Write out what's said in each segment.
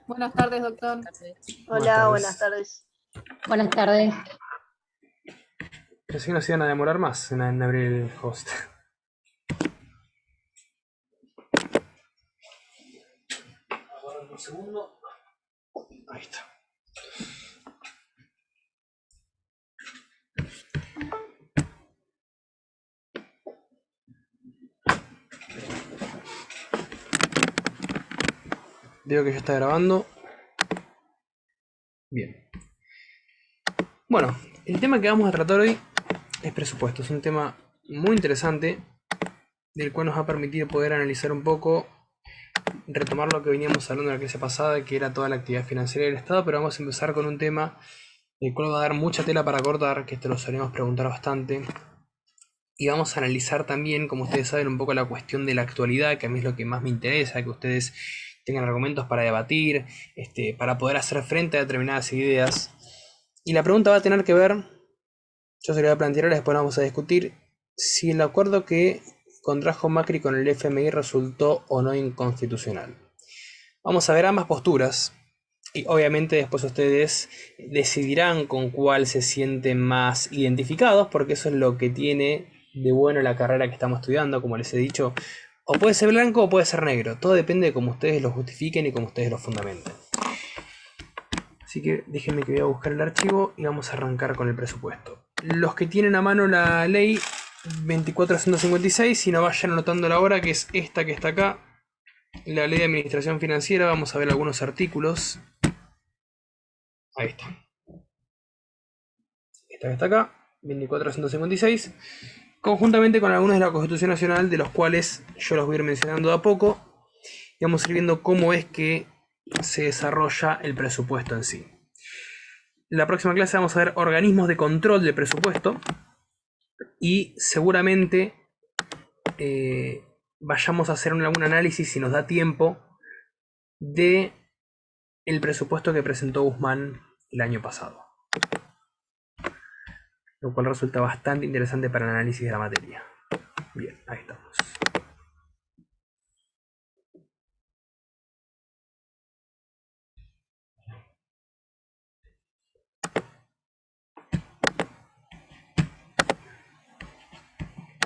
Buenas tardes, doctor. Hola, buenas tardes. Buenas tardes. Pensé que nos iban a demorar más en abrir el host. Aguarden un segundo. Ahí está. Veo que ya está grabando. Bien. Bueno, el tema que vamos a tratar hoy es presupuesto. Es un tema muy interesante, del cual nos va a permitir poder analizar un poco, retomar lo que veníamos hablando en la clase pasada, que era toda la actividad financiera del Estado, pero vamos a empezar con un tema el cual va a dar mucha tela para cortar, que esto lo solemos preguntar bastante. Y vamos a analizar también, como ustedes saben, un poco la cuestión de la actualidad, que a mí es lo que más me interesa, que ustedes tengan argumentos para debatir, para poder hacer frente a determinadas ideas. Y la pregunta va a tener que ver, yo se lo voy a plantear ahora, después lo vamos a discutir, si el acuerdo que contrajo Macri con el FMI resultó o no inconstitucional. Vamos a ver ambas posturas. Y obviamente después ustedes decidirán con cuál se sienten más identificados, porque eso es lo que tiene de bueno la carrera que estamos estudiando, como les he dicho. O puede ser blanco o puede ser negro. Todo depende de cómo ustedes lo justifiquen y cómo ustedes lo fundamenten. Así que déjenme que voy a buscar el archivo y vamos a arrancar con el presupuesto. Los que tienen a mano la ley 24.156, si no vayan anotando la hora, que es esta que está acá, la ley de administración financiera, vamos a ver algunos artículos. Ahí está. Esta que está acá, 2456, conjuntamente con algunos de la Constitución Nacional, de los cuales yo los voy a ir mencionando de a poco, y vamos a ir viendo cómo es que se desarrolla el presupuesto en sí. En la próxima clase vamos a ver organismos de control del presupuesto, y seguramente vayamos a hacer algún análisis, si nos da tiempo, de el presupuesto que presentó Guzmán el año pasado, lo cual resulta bastante interesante para el análisis de la materia. Bien, ahí estamos.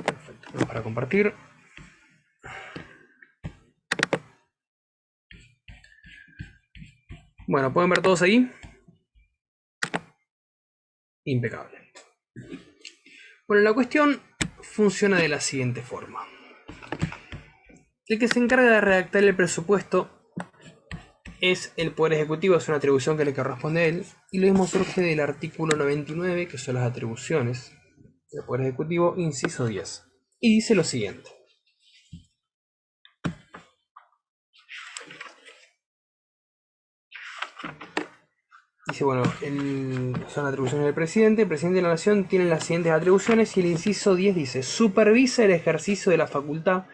Perfecto, vamos para compartir. Bueno, ¿pueden ver todos ahí? Impecable. Bueno, la cuestión funciona de la siguiente forma. El que se encarga de redactar el presupuesto es el Poder Ejecutivo, es una atribución que le corresponde a él, y lo mismo surge del artículo 99, que son las atribuciones del Poder Ejecutivo, inciso 10. Y dice lo siguiente. Dice, bueno, son atribuciones del presidente. El presidente de la nación tiene las siguientes atribuciones y el inciso 10 dice: supervisa el ejercicio de la facultad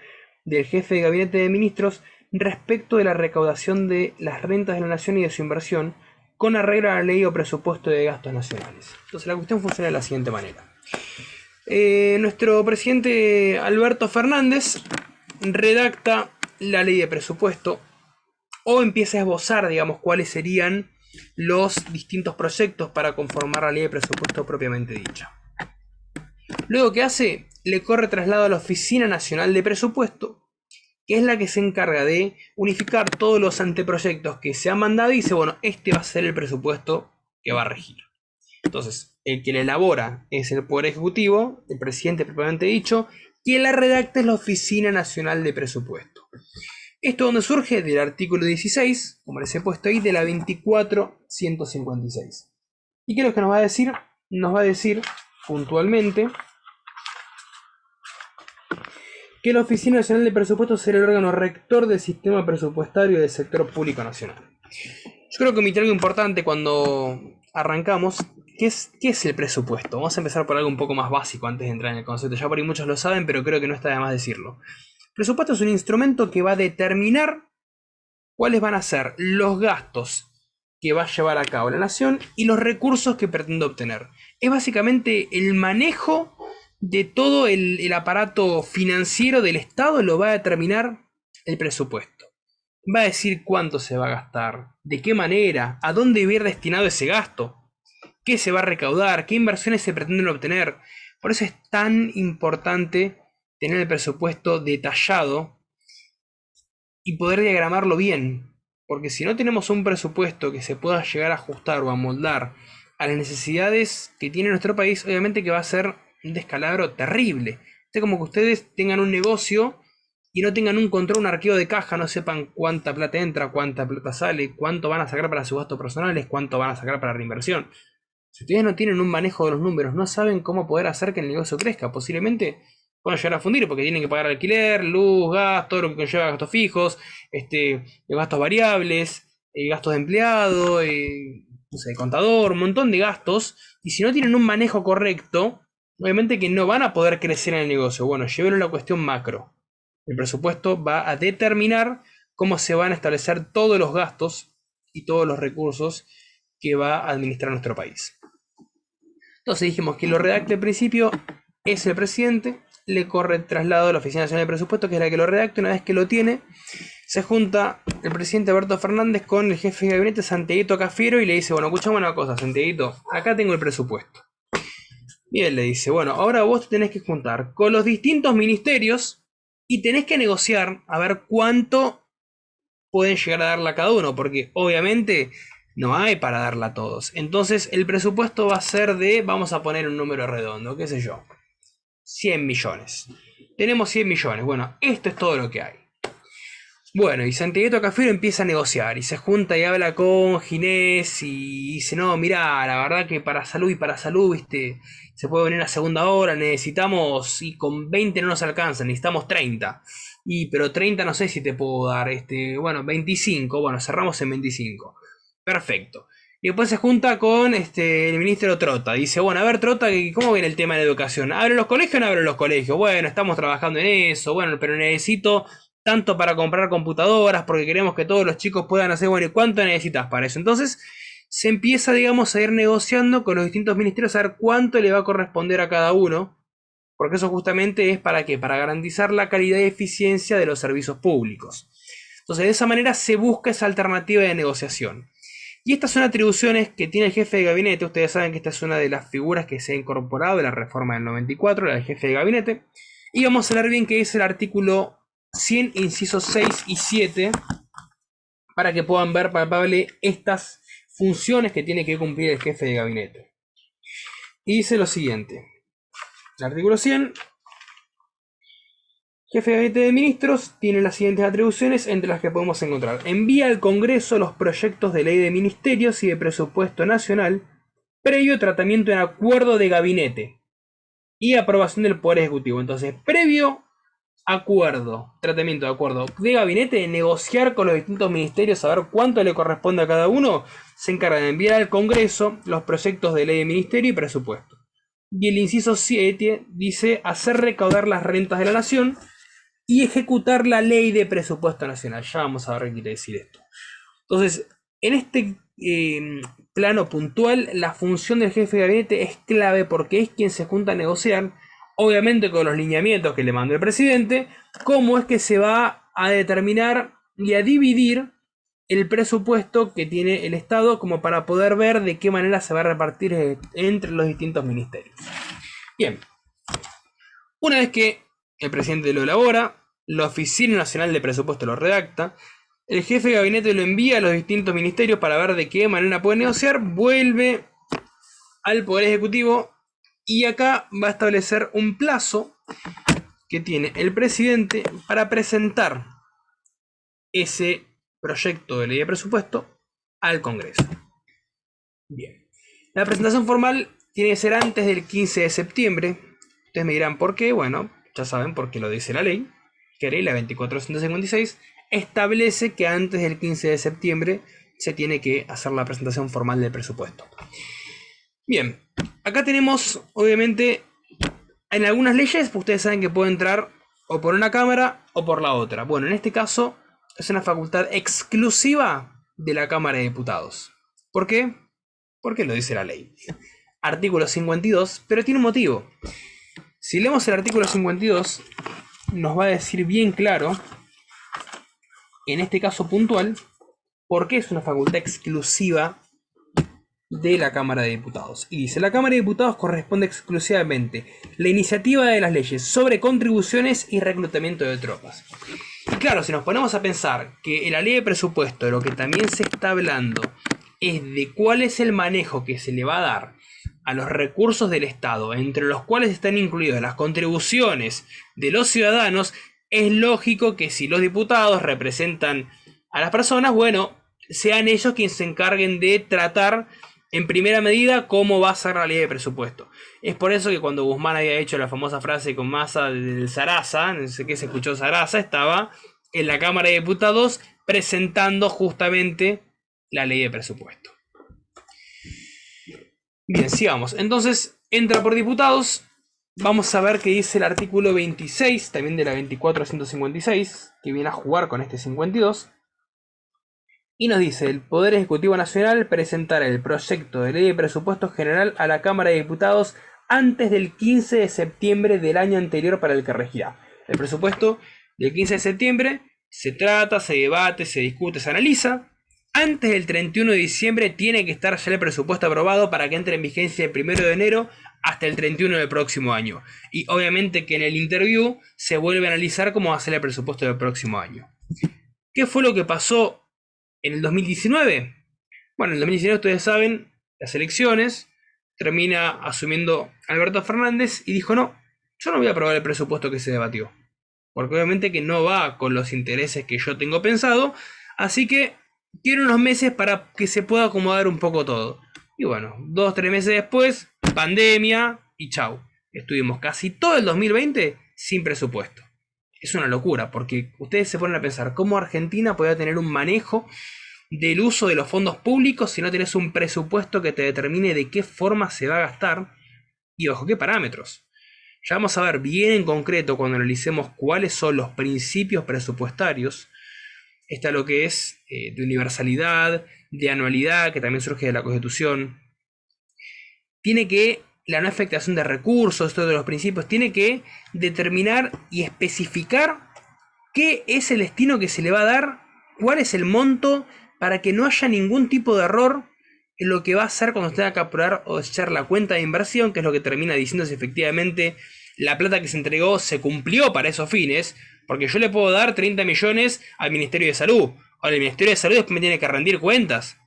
del jefe de gabinete de ministros respecto de la recaudación de las rentas de la nación y de su inversión con arreglo a la ley o presupuesto de gastos nacionales. Entonces la cuestión funciona de la siguiente manera. Nuestro presidente Alberto Fernández redacta la ley de presupuesto o empieza a esbozar, digamos, cuáles serían los distintos proyectos para conformar la ley de presupuesto propiamente dicha. Luego, ¿qué hace? Le corre traslado a la Oficina Nacional de Presupuesto, que es la que se encarga de unificar todos los anteproyectos que se han mandado y dice, bueno, este va a ser el presupuesto que va a regir. Entonces, el que la elabora es el Poder Ejecutivo, el presidente propiamente dicho, quien la redacta es la Oficina Nacional de Presupuesto. Esto donde surge del artículo 16, como les he puesto ahí, de la 24.156. ¿Y qué es lo que nos va a decir? Nos va a decir puntualmente que la Oficina Nacional de Presupuestos será el órgano rector del sistema presupuestario del sector público nacional. Yo creo que omití algo importante cuando arrancamos. ¿Qué es el presupuesto? Vamos a empezar por algo un poco más básico antes de entrar en el concepto. Ya por ahí muchos lo saben, pero creo que no está de más decirlo. El presupuesto es un instrumento que va a determinar cuáles van a ser los gastos que va a llevar a cabo la nación y los recursos que pretende obtener. Es básicamente el manejo de todo el aparato financiero del Estado, lo va a determinar el presupuesto. Va a decir cuánto se va a gastar, de qué manera, a dónde va a ir destinado ese gasto, qué se va a recaudar, qué inversiones se pretenden obtener. Por eso es tan importante tener el presupuesto detallado y poder diagramarlo bien. Porque si no tenemos un presupuesto que se pueda llegar a ajustar o amoldar a las necesidades que tiene nuestro país, obviamente que va a ser un descalabro terrible. Es como que ustedes tengan un negocio y no tengan un control, un archivo de caja, no sepan cuánta plata entra, cuánta plata sale, cuánto van a sacar para sus gastos personales, cuánto van a sacar para reinversión. Si ustedes no tienen un manejo de los números, no saben cómo poder hacer que el negocio crezca, posiblemente puedan llegar a fundir porque tienen que pagar alquiler, luz, gas, todo lo que conlleva gastos fijos, gastos variables, gastos de empleado, no sé, contador, un montón de gastos. Y si no tienen un manejo correcto, obviamente que no van a poder crecer en el negocio. Bueno, llévenlo a la cuestión macro. El presupuesto va a determinar cómo se van a establecer todos los gastos y todos los recursos que va a administrar nuestro país. Entonces dijimos que lo redacte al principio es el presidente, le corre el traslado a la Oficina Nacional de Presupuesto, que es la que lo redacta. Una vez que lo tiene, se junta el presidente Alberto Fernández con el jefe de gabinete Santiaguito Cafiero y le dice, bueno, escuchame una cosa, Santiaguito, acá tengo el presupuesto. Y él le dice, bueno, ahora vos te tenés que juntar con los distintos ministerios y tenés que negociar a ver cuánto pueden llegar a darle a cada uno, porque obviamente no hay para darla a todos. Entonces el presupuesto va a ser de, vamos a poner un número redondo, qué sé yo, 100 millones. Tenemos 100 millones, bueno, esto es todo lo que hay. Bueno, y Santiago Cafiero empieza a negociar y se junta y habla con Ginés y dice, no, mirá, la verdad que para salud y para salud, viste, se puede venir a segunda hora, necesitamos, y con 20 no nos alcanza, necesitamos 30. Y pero 30 no sé si te puedo dar, bueno, 25, bueno, cerramos en 25. Perfecto. Y después se junta con el ministro Trota. Dice, bueno, a ver, Trota, ¿cómo viene el tema de la educación? ¿Abren los colegios o no abren los colegios? Bueno, estamos trabajando en eso, bueno, pero necesito tanto para comprar computadoras, porque queremos que todos los chicos puedan hacer, bueno, ¿y cuánto necesitas para eso? Entonces se empieza, digamos, a ir negociando con los distintos ministerios a ver cuánto le va a corresponder a cada uno, porque eso justamente es para qué, para garantizar la calidad y eficiencia de los servicios públicos. Entonces de esa manera se busca esa alternativa de negociación. Y estas son atribuciones que tiene el jefe de gabinete. Ustedes saben que esta es una de las figuras que se ha incorporado de la reforma del 94, la del jefe de gabinete. Y vamos a leer bien qué es el artículo 100, incisos 6 y 7, para que puedan ver palpable estas funciones que tiene que cumplir el jefe de gabinete. Y dice lo siguiente. El artículo 100. Jefe de Gabinete de Ministros tiene las siguientes atribuciones, entre las que podemos encontrar. Envía al Congreso los proyectos de ley de ministerios y de presupuesto nacional, previo tratamiento en acuerdo de gabinete y aprobación del Poder Ejecutivo. Entonces, previo acuerdo, tratamiento de acuerdo de gabinete, de negociar con los distintos ministerios, a ver cuánto le corresponde a cada uno, se encarga de enviar al Congreso los proyectos de ley de ministerio y presupuesto. Y el inciso 7 dice hacer recaudar las rentas de la nación y ejecutar la ley de presupuesto nacional. Ya vamos a ver qué quiere decir esto. Entonces, en este plano puntual, la función del jefe de gabinete es clave porque es quien se junta a negociar, obviamente con los lineamientos que le mandó el presidente, cómo es que se va a determinar y a dividir el presupuesto que tiene el Estado, como para poder ver de qué manera se va a repartir entre los distintos ministerios. Bien, una vez que el presidente lo elabora, la Oficina Nacional de Presupuesto lo redacta, el jefe de gabinete lo envía a los distintos ministerios para ver de qué manera puede negociar, vuelve al Poder Ejecutivo y acá va a establecer un plazo que tiene el presidente para presentar ese proyecto de ley de presupuesto al Congreso. Bien, la presentación formal tiene que ser antes del 15 de septiembre. Ustedes me dirán por qué. Bueno, ya saben por qué lo dice la ley, que la 2456 establece que antes del 15 de septiembre se tiene que hacer la presentación formal del presupuesto. Bien, acá tenemos, obviamente, en algunas leyes ustedes saben que puede entrar o por una cámara o por la otra. Bueno, en este caso es una facultad exclusiva de la Cámara de Diputados. ¿Por qué? Porque lo dice la ley. Artículo 52, pero tiene un motivo. Si leemos el artículo 52, nos va a decir bien claro, en este caso puntual, porque es una facultad exclusiva de la Cámara de Diputados. Y dice, la Cámara de Diputados corresponde exclusivamente la iniciativa de las leyes sobre contribuciones y reclutamiento de tropas. Y claro, si nos ponemos a pensar que en la ley de presupuesto lo que también se está hablando es de cuál es el manejo que se le va a dar a los recursos del Estado, entre los cuales están incluidas las contribuciones de los ciudadanos, es lógico que si los diputados representan a las personas, bueno, sean ellos quienes se encarguen de tratar en primera medida cómo va a ser la ley de presupuesto. Es por eso que cuando Guzmán había hecho la famosa frase con Massa del Sarasa, no sé qué se escuchó Sarasa, estaba en la Cámara de Diputados presentando justamente la ley de presupuesto. Bien, sigamos. Entonces, entra por diputados. Vamos a ver qué dice el artículo 26, también de la 24.156, que viene a jugar con este 52. Y nos dice, el Poder Ejecutivo Nacional presentará el proyecto de ley de presupuesto general a la Cámara de Diputados antes del 15 de septiembre del año anterior para el que regirá. El presupuesto del 15 de septiembre se trata, se debate, se discute, se analiza. Antes del 31 de diciembre tiene que estar ya el presupuesto aprobado para que entre en vigencia el 1 de enero hasta el 31 del próximo año. Y obviamente que en el interview se vuelve a analizar cómo va a ser el presupuesto del próximo año. ¿Qué fue lo que pasó en el 2019? Bueno, en el 2019 ustedes saben, las elecciones, termina asumiendo Alberto Fernández y dijo no, yo no voy a aprobar el presupuesto que se debatió. Porque obviamente que no va con los intereses que yo tengo pensado, así que quiero unos meses para que se pueda acomodar un poco todo. Y bueno, 2-3 meses después, pandemia y chau. Estuvimos casi todo el 2020 sin presupuesto. Es una locura, porque ustedes se ponen a pensar cómo Argentina podría tener un manejo del uso de los fondos públicos si no tenés un presupuesto que te determine de qué forma se va a gastar y bajo qué parámetros. Ya vamos a ver bien en concreto cuando analicemos cuáles son los principios presupuestarios. Está lo que es de universalidad, de anualidad, que también surge de la Constitución. Tiene que, la no afectación de recursos, todos los principios, tiene que determinar y especificar qué es el destino que se le va a dar, cuál es el monto, para que no haya ningún tipo de error en lo que va a hacer cuando tenga que apurar o echar la cuenta de inversión, que es lo que termina diciendo si efectivamente la plata que se entregó se cumplió para esos fines. Porque yo le puedo dar 30 millones al Ministerio de Salud. Ahora el Ministerio de Salud después me tiene que rendir cuentas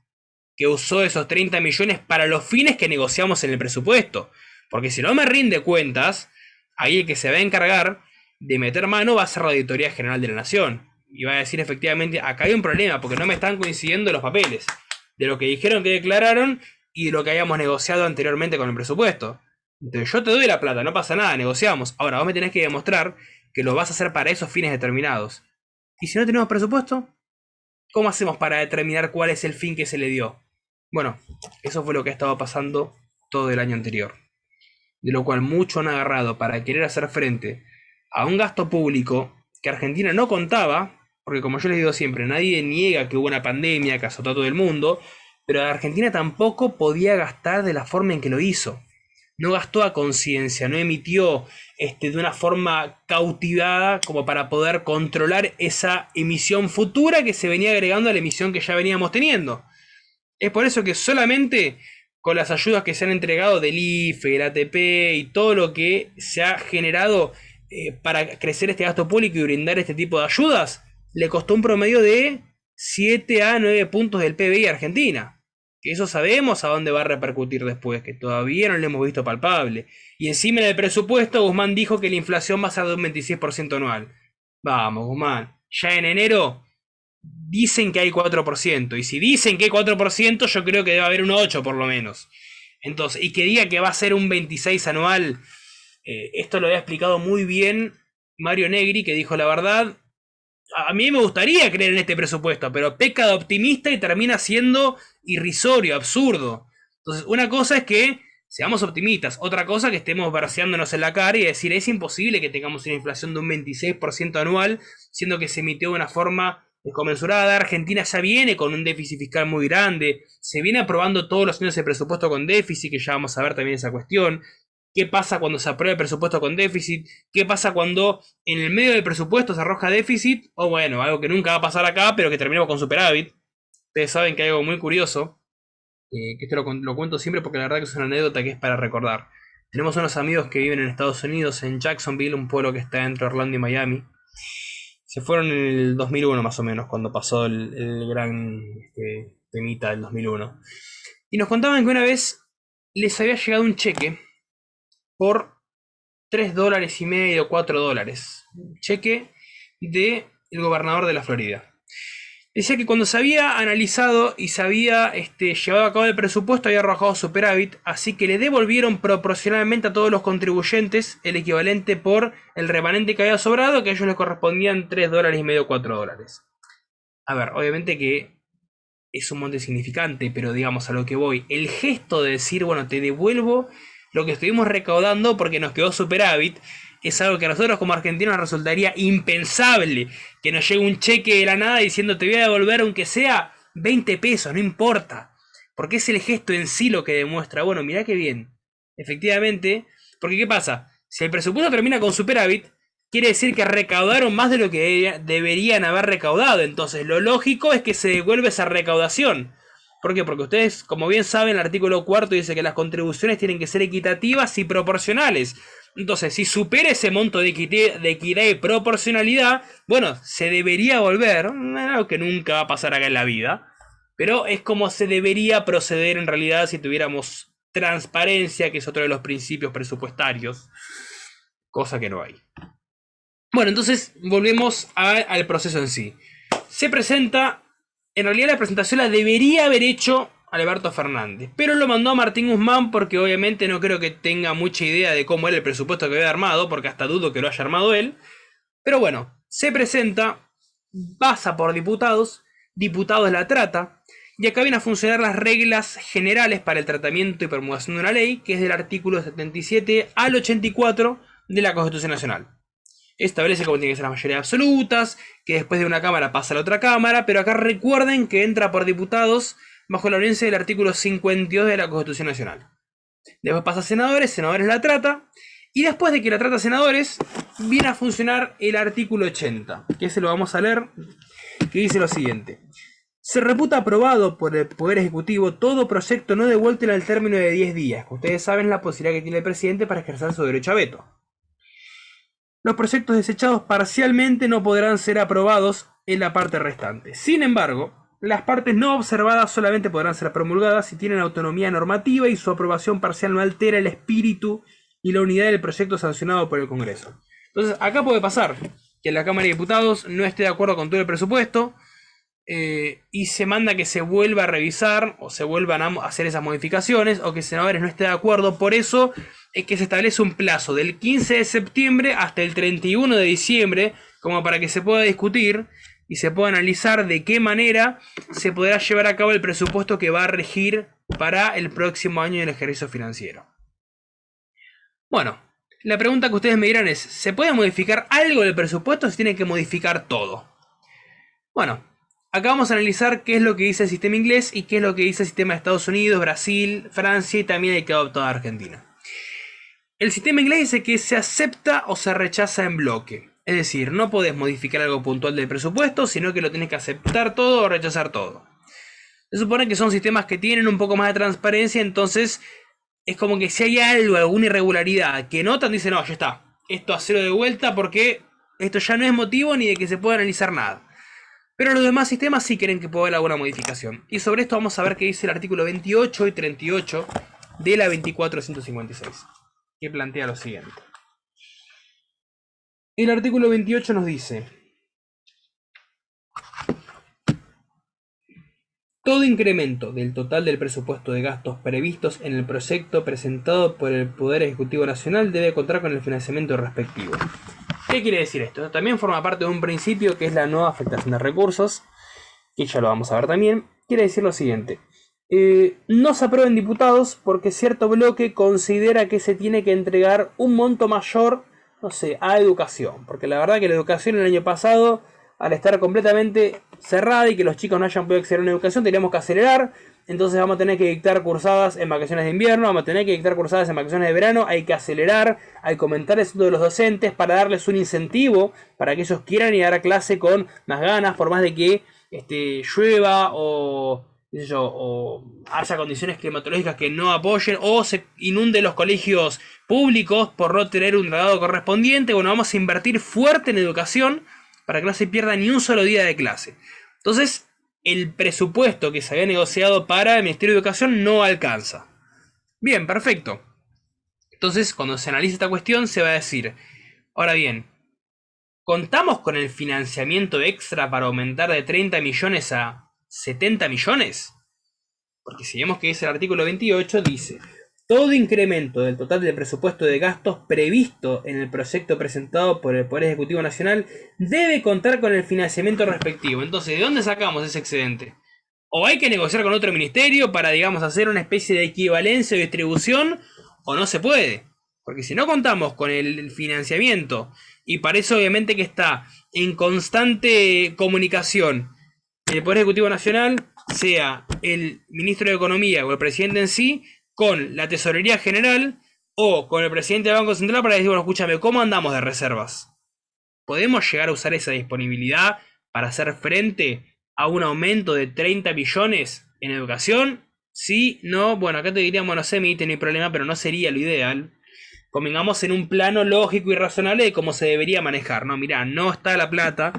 que usó esos 30 millones para los fines que negociamos en el presupuesto. Porque si no me rinde cuentas, ahí el que se va a encargar de meter mano va a ser la Auditoría General de la Nación. Y va a decir efectivamente, acá hay un problema porque no me están coincidiendo los papeles de lo que dijeron que declararon y de lo que habíamos negociado anteriormente con el presupuesto. Entonces yo te doy la plata, no pasa nada, negociamos. Ahora vos me tenés que demostrar que lo vas a hacer para esos fines determinados. Y si no tenemos presupuesto, ¿cómo hacemos para determinar cuál es el fin que se le dio? Bueno, eso fue lo que ha estado pasando todo el año anterior. De lo cual mucho han agarrado para querer hacer frente a un gasto público que Argentina no contaba, porque como yo les digo siempre, nadie niega que hubo una pandemia que azotó a todo el mundo, pero Argentina tampoco podía gastar de la forma en que lo hizo. No gastó a conciencia, no emitió de una forma cautivada como para poder controlar esa emisión futura que se venía agregando a la emisión que ya veníamos teniendo. Es por eso que solamente con las ayudas que se han entregado del IFE, el ATP y todo lo que se ha generado para crecer este gasto público y brindar este tipo de ayudas, le costó un promedio de 7 a 9 puntos del PBI a Argentina. Que eso sabemos a dónde va a repercutir después, que todavía no lo hemos visto palpable. Y encima en el presupuesto Guzmán dijo que la inflación va a ser de un 26% anual. Vamos, Guzmán, ya en enero dicen que hay 4%, y si dicen que hay 4%, yo creo que debe haber un 8% por lo menos. Entonces, y que diga que va a ser un 26% anual, esto lo había explicado muy bien Mario Negri, que dijo la verdad. A mí me gustaría creer en este presupuesto, pero peca de optimista y termina siendo irrisorio, absurdo. Entonces, una cosa es que seamos optimistas, otra cosa que estemos braceándonos en la cara y decir es imposible que tengamos una inflación de un 26% anual, siendo que se emitió de una forma desconmensurada. Argentina ya viene con un déficit fiscal muy grande, se viene aprobando todos los años el presupuesto con déficit, que ya vamos a ver también esa cuestión. ¿Qué pasa cuando se aprueba el presupuesto con déficit? ¿Qué pasa cuando en el medio del presupuesto se arroja déficit? O bueno, algo que nunca va a pasar acá, pero que terminemos con superávit. Ustedes saben que hay algo muy curioso, que esto lo cuento siempre porque la verdad que es una anécdota que es para recordar. Tenemos unos amigos que viven en Estados Unidos, en Jacksonville, un pueblo que está entre Orlando y Miami. Se fueron en el 2001 más o menos, cuando pasó el gran temita del 2001. Y nos contaban que una vez les había llegado un cheque por $3.50, $4. Cheque del gobernador de la Florida. Decía que cuando se había analizado y se había llevado a cabo el presupuesto había arrojado superávit, así que le devolvieron proporcionalmente a todos los contribuyentes el equivalente por el remanente que había sobrado, que a ellos les correspondían $3.50, $4. A ver, obviamente que es un monte significante, pero digamos a lo que voy, el gesto de decir, bueno, te devuelvo lo que estuvimos recaudando porque nos quedó superávit, es algo que a nosotros como argentinos nos resultaría impensable, que nos llegue un cheque de la nada diciendo te voy a devolver aunque sea 20 pesos, no importa, porque es el gesto en sí lo que demuestra, bueno, mirá qué bien, efectivamente, porque ¿qué pasa? Si el presupuesto termina con superávit, quiere decir que recaudaron más de lo que deberían haber recaudado. Entonces, lo lógico es que se devuelva esa recaudación. ¿Por qué? Porque ustedes, como bien saben, el artículo 4 dice que las contribuciones tienen que ser equitativas y proporcionales. Entonces, si supera ese monto de equidad y proporcionalidad, bueno, se debería volver, algo que nunca va a pasar acá en la vida, pero es como se debería proceder en realidad si tuviéramos transparencia, que es otro de los principios presupuestarios, cosa que no hay. Bueno, entonces volvemos al proceso en sí. Se presenta, en realidad la presentación la debería haber hecho Alberto Fernández, pero lo mandó a Martín Guzmán porque obviamente no creo que tenga mucha idea de cómo era el presupuesto que había armado, porque hasta dudo que lo haya armado él. Pero bueno, se presenta, pasa por diputados, diputados la trata, y acá vienen a funcionar las reglas generales para el tratamiento y promulgación de una ley, que es del artículo 77 al 84 de la Constitución Nacional. Establece cómo tienen que ser las mayorías absolutas, que después de una cámara pasa a la otra cámara, pero acá recuerden que entra por diputados bajo la vigencia del artículo 52 de la Constitución Nacional. Después pasa a senadores, senadores la trata, y después de que la trata a senadores, viene a funcionar el artículo 80, que se lo vamos a leer, que dice lo siguiente. Se reputa aprobado por el Poder Ejecutivo todo proyecto no devuelto en el término de 10 días, que ustedes saben la posibilidad que tiene el presidente para ejercer su derecho a veto. Los proyectos desechados parcialmente no podrán ser aprobados en la parte restante. Sin embargo, las partes no observadas solamente podrán ser promulgadas si tienen autonomía normativa y su aprobación parcial no altera el espíritu y la unidad del proyecto sancionado por el Congreso. Entonces, acá puede pasar que la Cámara de Diputados no esté de acuerdo con todo el presupuesto y se manda que se vuelva a revisar o se vuelvan a hacer esas modificaciones o que senadores no esté de acuerdo. Por eso es que se establece un plazo del 15 de septiembre hasta el 31 de diciembre como para que se pueda discutir y se pueda analizar de qué manera se podrá llevar a cabo el presupuesto que va a regir para el próximo año del ejercicio financiero. Bueno, la pregunta que ustedes me dirán es, ¿se puede modificar algo del presupuesto o se tiene que modificar todo? Bueno, acá vamos a analizar qué es lo que dice el sistema inglés y qué es lo que dice el sistema de Estados Unidos, Brasil, Francia y también el que ha adoptado Argentina. El sistema inglés dice que se acepta o se rechaza en bloque. Es decir, no podés modificar algo puntual del presupuesto, sino que lo tenés que aceptar todo o rechazar todo. Se supone que son sistemas que tienen un poco más de transparencia, entonces es como que si hay algo, alguna irregularidad que notan, dicen, no, ya está, esto hacelo de vuelta porque esto ya no es motivo ni de que se pueda analizar nada. Pero los demás sistemas sí quieren que pueda haber alguna modificación. Y sobre esto vamos a ver qué dice el artículo 28 y 38 de la 2456, que plantea lo siguiente. El artículo 28 nos dice: todo incremento del total del presupuesto de gastos previstos en el proyecto presentado por el Poder Ejecutivo Nacional debe contar con el financiamiento respectivo. ¿Qué quiere decir esto? También forma parte de un principio que es la no afectación de recursos, que ya lo vamos a ver también. Quiere decir lo siguiente: no se aprueben diputados porque cierto bloque considera que se tiene que entregar un monto mayor, no sé, a educación. Porque la verdad que la educación el año pasado, al estar completamente cerrada y que los chicos no hayan podido acceder a una educación, teníamos que acelerar. Entonces vamos a tener que dictar cursadas en vacaciones de invierno, vamos a tener que dictar cursadas en vacaciones de verano, hay que acelerar, hay que aumentar el sueldo de los docentes para darles un incentivo para que ellos quieran ir a dar clase con más ganas, por más de que llueva o, qué sé yo, o haya condiciones climatológicas que no apoyen o se inunden los colegios públicos por no tener un dragado correspondiente. Bueno, vamos a invertir fuerte en educación para que no se pierda ni un solo día de clase. Entonces, el presupuesto que se había negociado para el Ministerio de Educación no alcanza. Bien, perfecto. Entonces, cuando se analiza esta cuestión, se va a decir, ahora bien, ¿contamos con el financiamiento extra para aumentar de 30 millones a 70 millones? Porque si vemos que es el artículo 28, dice, todo incremento del total del presupuesto de gastos previsto en el proyecto presentado por el Poder Ejecutivo Nacional debe contar con el financiamiento respectivo. Entonces, ¿de dónde sacamos ese excedente? O hay que negociar con otro ministerio para, digamos, hacer una especie de equivalencia o distribución, o no se puede. Porque si no contamos con el financiamiento, y para eso obviamente que está en constante comunicación el Poder Ejecutivo Nacional, sea el ministro de Economía o el presidente en sí, con la Tesorería General o con el presidente del Banco Central para decir, bueno, escúchame, ¿cómo andamos de reservas? ¿Podemos llegar a usar esa disponibilidad para hacer frente a un aumento de 30 billones en educación? Sí, no, bueno, acá te diríamos, no sé, no hay problema, pero no sería lo ideal. Convengamos en un plano lógico y razonable de cómo se debería manejar. No, mirá, no está la plata,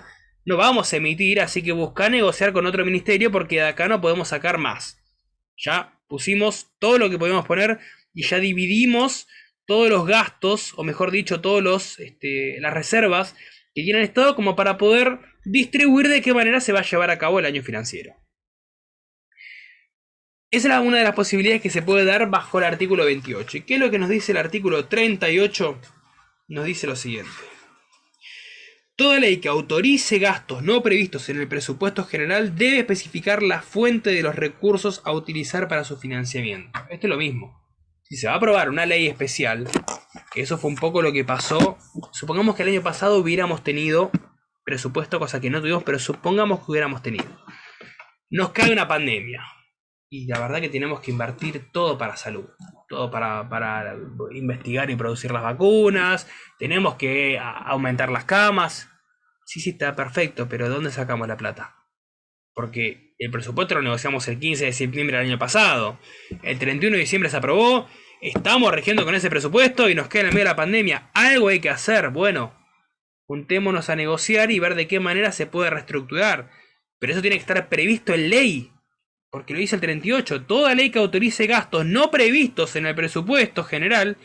no vamos a emitir, así que busca negociar con otro ministerio porque de acá no podemos sacar más. Ya pusimos todo lo que podemos poner y ya dividimos todos los gastos, o mejor dicho, las reservas que tiene el Estado como para poder distribuir de qué manera se va a llevar a cabo el año financiero. Esa es una de las posibilidades que se puede dar bajo el artículo 28. ¿Y qué es lo que nos dice el artículo 38? Nos dice lo siguiente. Toda ley que autorice gastos no previstos en el presupuesto general debe especificar la fuente de los recursos a utilizar para su financiamiento. Esto es lo mismo. Si se va a aprobar una ley especial, que eso fue un poco lo que pasó, supongamos que el año pasado hubiéramos tenido presupuesto, cosa que no tuvimos, pero supongamos que hubiéramos tenido. Nos cae una pandemia. Y la verdad que tenemos que invertir todo para salud, todo para investigar y producir las vacunas, tenemos que aumentar las camas. Sí, sí, está perfecto, pero ¿de dónde sacamos la plata? Porque el presupuesto lo negociamos el 15 de septiembre del año pasado, el 31 de diciembre se aprobó, estamos rigiendo con ese presupuesto y nos queda en el medio de la pandemia. Algo hay que hacer, bueno, juntémonos a negociar y ver de qué manera se puede reestructurar, pero eso tiene que estar previsto en ley. Porque lo dice el 38, toda ley que autorice gastos no previstos en el presupuesto general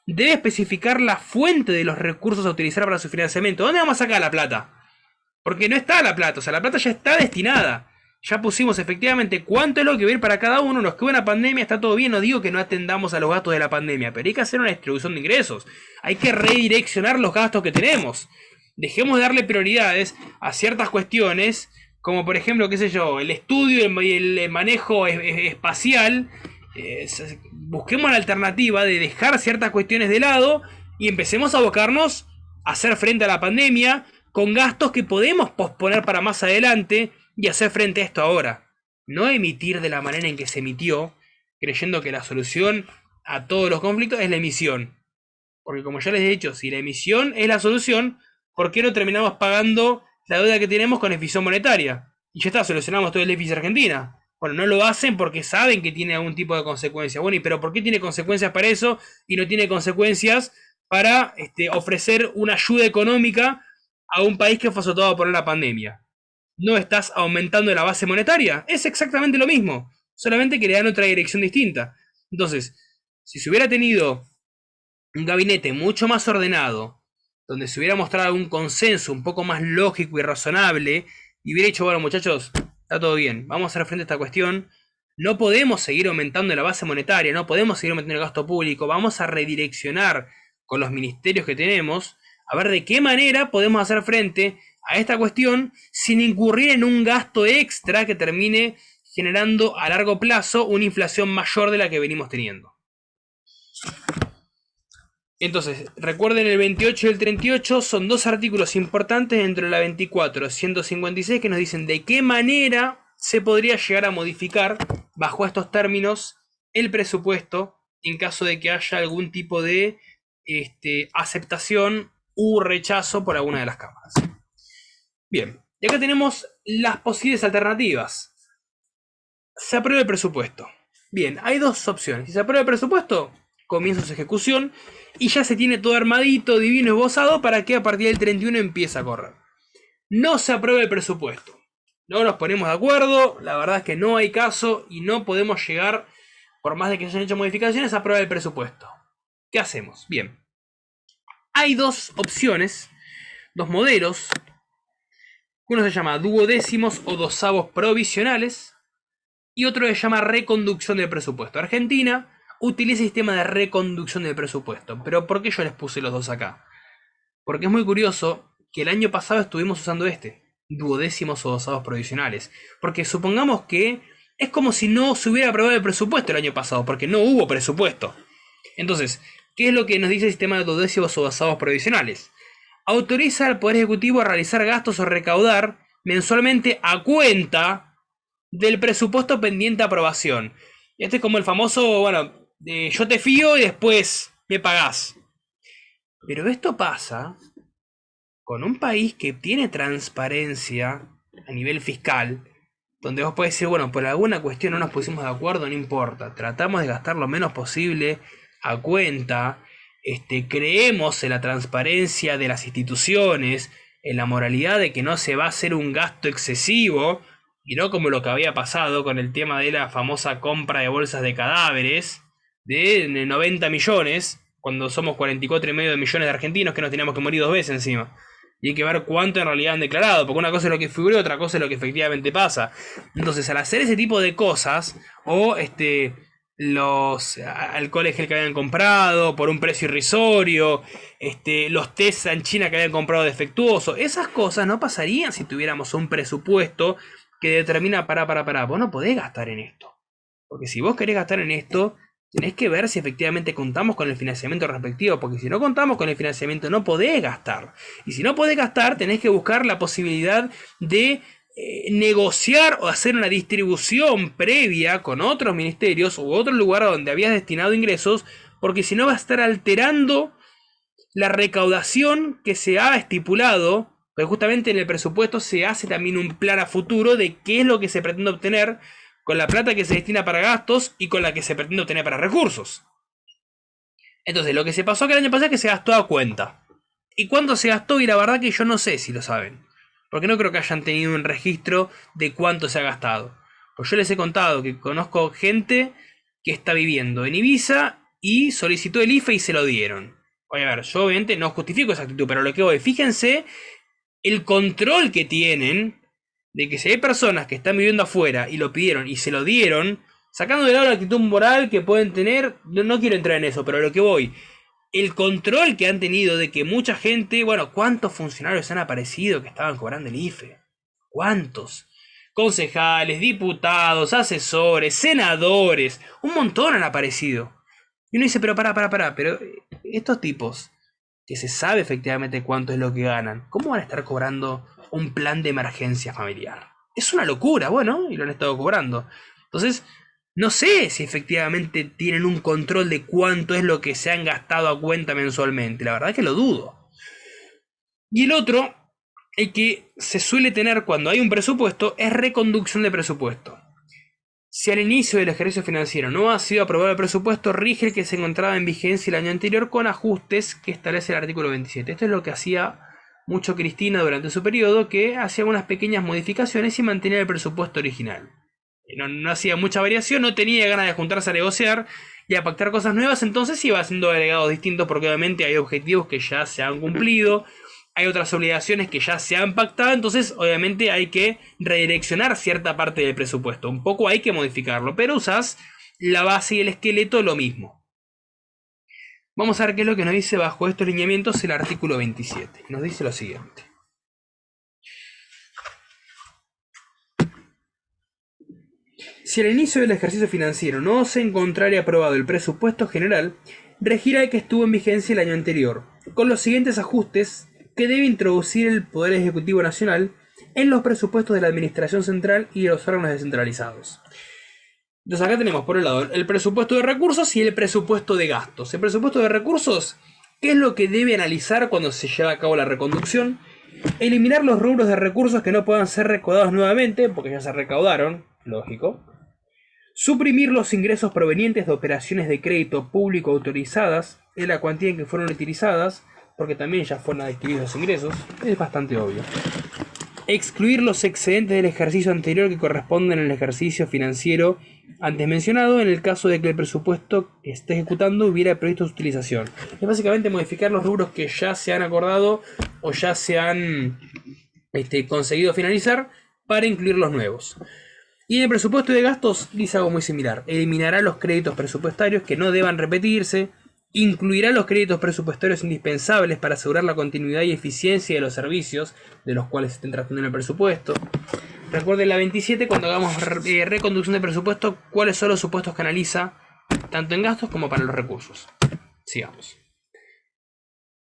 debe especificar la fuente de los recursos a utilizar para su financiamiento. ¿Dónde vamos a sacar la plata? Porque no está la plata, o sea, la plata ya está destinada. Ya pusimos efectivamente cuánto es lo que va a ir para cada uno, nos quedó una pandemia, está todo bien, no digo que no atendamos a los gastos de la pandemia, pero hay que hacer una distribución de ingresos, hay que redireccionar los gastos que tenemos. Dejemos de darle prioridades a ciertas cuestiones como por ejemplo, qué sé yo, el estudio y el manejo espacial, busquemos la alternativa de dejar ciertas cuestiones de lado y empecemos a abocarnos a hacer frente a la pandemia con gastos que podemos posponer para más adelante y hacer frente a esto ahora. No emitir de la manera en que se emitió, creyendo que la solución a todos los conflictos es la emisión. Porque como ya les he dicho, si la emisión es la solución, ¿por qué no terminamos pagando la deuda que tenemos con emisión monetaria? Y ya está, solucionamos todo el déficit Argentina. Bueno, no lo hacen porque saben que tiene algún tipo de consecuencia. Bueno, pero ¿por qué tiene consecuencias para eso y no tiene consecuencias para ofrecer una ayuda económica a un país que fue azotado por la pandemia? ¿No estás aumentando la base monetaria? Es exactamente lo mismo, solamente que le dan otra dirección distinta. Entonces, si se hubiera tenido un gabinete mucho más ordenado, donde se hubiera mostrado un consenso un poco más lógico y razonable, y hubiera dicho, bueno muchachos, está todo bien, vamos a hacer frente a esta cuestión, no podemos seguir aumentando la base monetaria, no podemos seguir aumentando el gasto público, vamos a redireccionar con los ministerios que tenemos, a ver de qué manera podemos hacer frente a esta cuestión sin incurrir en un gasto extra que termine generando a largo plazo una inflación mayor de la que venimos teniendo. Entonces, recuerden el 28 y el 38 son dos artículos importantes dentro de la 24, 156 que nos dicen de qué manera se podría llegar a modificar bajo estos términos el presupuesto en caso de que haya algún tipo de aceptación u rechazo por alguna de las cámaras. Bien, Y acá tenemos las posibles alternativas. Se aprueba el presupuesto. Bien, hay dos opciones. Si se aprueba el presupuesto, comienza su ejecución y ya se tiene todo armadito, divino, esbozado para que a partir del 31 empiece a correr. No se aprueba el presupuesto. No nos ponemos de acuerdo, la verdad es que no hay caso y no podemos llegar, por más de que se hayan hecho modificaciones, a aprobar el presupuesto. ¿Qué hacemos? Bien. Hay dos opciones, dos modelos. Uno se llama duodécimos o dosavos provisionales y otro se llama reconducción del presupuesto. Argentina utiliza el sistema de reconducción del presupuesto. Pero ¿por qué yo les puse los dos acá? Porque es muy curioso que el año pasado estuvimos usando duodécimos o dosavos provisionales. Porque supongamos que es como si no se hubiera aprobado el presupuesto el año pasado, porque no hubo presupuesto. Entonces, ¿qué es lo que nos dice el sistema de duodécimos o dosavos provisionales? Autoriza al Poder Ejecutivo a realizar gastos o recaudar mensualmente a cuenta del presupuesto pendiente de aprobación. Este es como el famoso, bueno, yo te fío y después me pagás. Pero esto pasa con un país que tiene transparencia a nivel fiscal, donde vos podés decir, bueno, por alguna cuestión no nos pusimos de acuerdo, no importa, tratamos de gastar lo menos posible a cuenta, creemos en la transparencia de las instituciones, en la moralidad de que no se va a hacer un gasto excesivo, y no como lo que había pasado con el tema de la famosa compra de bolsas de cadáveres de 90 millones, cuando somos 44,5 millones de argentinos que nos teníamos que morir 2 veces encima. Y hay que ver cuánto en realidad han declarado, porque una cosa es lo que figuró, otra cosa es lo que efectivamente pasa. Entonces, al hacer ese tipo de cosas, o los alcoholes gel que habían comprado por un precio irrisorio, los test en China que habían comprado defectuosos, esas cosas no pasarían si tuviéramos un presupuesto que determina, vos no podés gastar en esto. Porque si vos querés gastar en esto, tenés que ver si efectivamente contamos con el financiamiento respectivo, porque si no contamos con el financiamiento no podés gastar. Y si no podés gastar, tenés que buscar la posibilidad de negociar o hacer una distribución previa con otros ministerios u otro lugar donde habías destinado ingresos, porque si no va a estar alterando la recaudación que se ha estipulado, porque justamente en el presupuesto se hace también un plan a futuro de qué es lo que se pretende obtener con la plata que se destina para gastos y con la que se pretende obtener para recursos. Entonces, lo que se pasó que el año pasado es que se gastó a cuenta. ¿Y cuánto se gastó? Y la verdad que yo no sé si lo saben. Porque no creo que hayan tenido un registro de cuánto se ha gastado. Pues yo les he contado que conozco gente que está viviendo en Ibiza y solicitó el IFE y se lo dieron. Oye, a ver, yo obviamente no justifico esa actitud, pero lo que voy, fíjense el control que tienen de que si hay personas que están viviendo afuera y lo pidieron y se lo dieron, sacando de lado la actitud moral que pueden tener, no quiero entrar en eso, pero a lo que voy, el control que han tenido de que mucha gente, bueno, ¿cuántos funcionarios han aparecido que estaban cobrando el IFE? ¿Cuántos? Concejales, diputados, asesores, senadores, un montón han aparecido. Y uno dice, pero pero estos tipos, que se sabe efectivamente cuánto es lo que ganan, ¿cómo van a estar cobrando un plan de emergencia familiar? Es una locura, bueno, y lo han estado cobrando. Entonces, no sé si efectivamente tienen un control de cuánto es lo que se han gastado a cuenta mensualmente. La verdad es que lo dudo. Y el otro, el que se suele tener cuando hay un presupuesto, es reconducción de presupuesto. Si al inicio del ejercicio financiero no ha sido aprobado el presupuesto, rige el que se encontraba en vigencia el año anterior con ajustes que establece el artículo 27. Esto es lo que hacía mucho Cristina durante su periodo, que hacía unas pequeñas modificaciones y mantenía el presupuesto original. No hacía mucha variación, no tenía ganas de juntarse a negociar y a pactar cosas nuevas, entonces iba haciendo agregados distintos porque obviamente hay objetivos que ya se han cumplido, hay otras obligaciones que ya se han pactado, entonces obviamente hay que redireccionar cierta parte del presupuesto, un poco hay que modificarlo, pero usás la base y el esqueleto lo mismo. Vamos a ver qué es lo que nos dice bajo estos lineamientos el artículo 27. Nos dice lo siguiente. Si al inicio del ejercicio financiero no se encontrara aprobado el presupuesto general, regirá el que estuvo en vigencia el año anterior, con los siguientes ajustes que debe introducir el Poder Ejecutivo Nacional en los presupuestos de la Administración Central y de los órganos descentralizados. Entonces acá tenemos por un lado el presupuesto de recursos y el presupuesto de gastos. El presupuesto de recursos, ¿qué es lo que debe analizar cuando se lleva a cabo la reconducción? Eliminar los rubros de recursos que no puedan ser recaudados nuevamente, porque ya se recaudaron, lógico. Suprimir los ingresos provenientes de operaciones de crédito público autorizadas en la cuantía en que fueron utilizadas, porque también ya fueron adquiridos los ingresos, es bastante obvio. Excluir los excedentes del ejercicio anterior que corresponden al ejercicio financiero antes mencionado en el caso de que el presupuesto que esté ejecutando hubiera previsto su utilización. Es básicamente modificar los rubros que ya se han acordado o ya se han conseguido finalizar para incluir los nuevos. Y en el presupuesto de gastos dice algo muy similar. Eliminará los créditos presupuestarios que no deban repetirse. Incluirá los créditos presupuestarios indispensables para asegurar la continuidad y eficiencia de los servicios de los cuales se estén tratando en el presupuesto. Recuerden la 27 cuando hagamos reconducción de presupuesto, cuáles son los supuestos que analiza, tanto en gastos como para los recursos. Sigamos.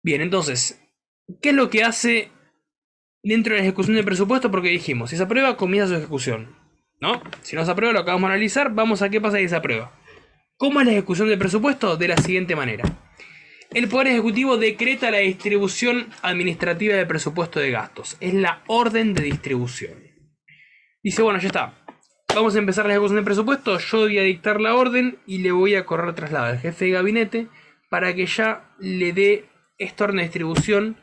Bien, entonces, ¿qué es lo que hace dentro de la ejecución del presupuesto? Porque dijimos, si se aprueba, comienza su ejecución, ¿no? Si no se aprueba, lo acabamos de analizar, vamos a qué pasa si se aprueba. ¿Cómo es la ejecución del presupuesto? De la siguiente manera. El Poder Ejecutivo decreta la distribución administrativa del presupuesto de gastos. Es la orden de distribución. Dice, bueno, ya está. Vamos a empezar la ejecución del presupuesto. Yo voy a dictar la orden y le voy a correr traslado al jefe de gabinete para que ya le dé esta orden de distribución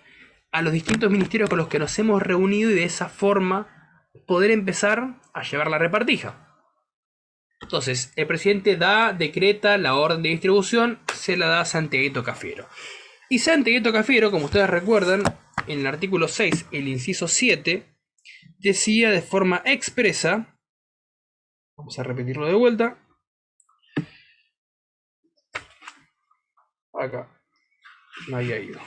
a los distintos ministerios con los que nos hemos reunido y de esa forma poder empezar a llevar la repartija. Entonces, el presidente decreta la orden de distribución, se la da a Santiaguito Cafiero. Y Santiaguito Cafiero, como ustedes recuerdan, en el artículo 6, el inciso 7, decía de forma expresa, vamos a repetirlo de vuelta, acá, no había ido.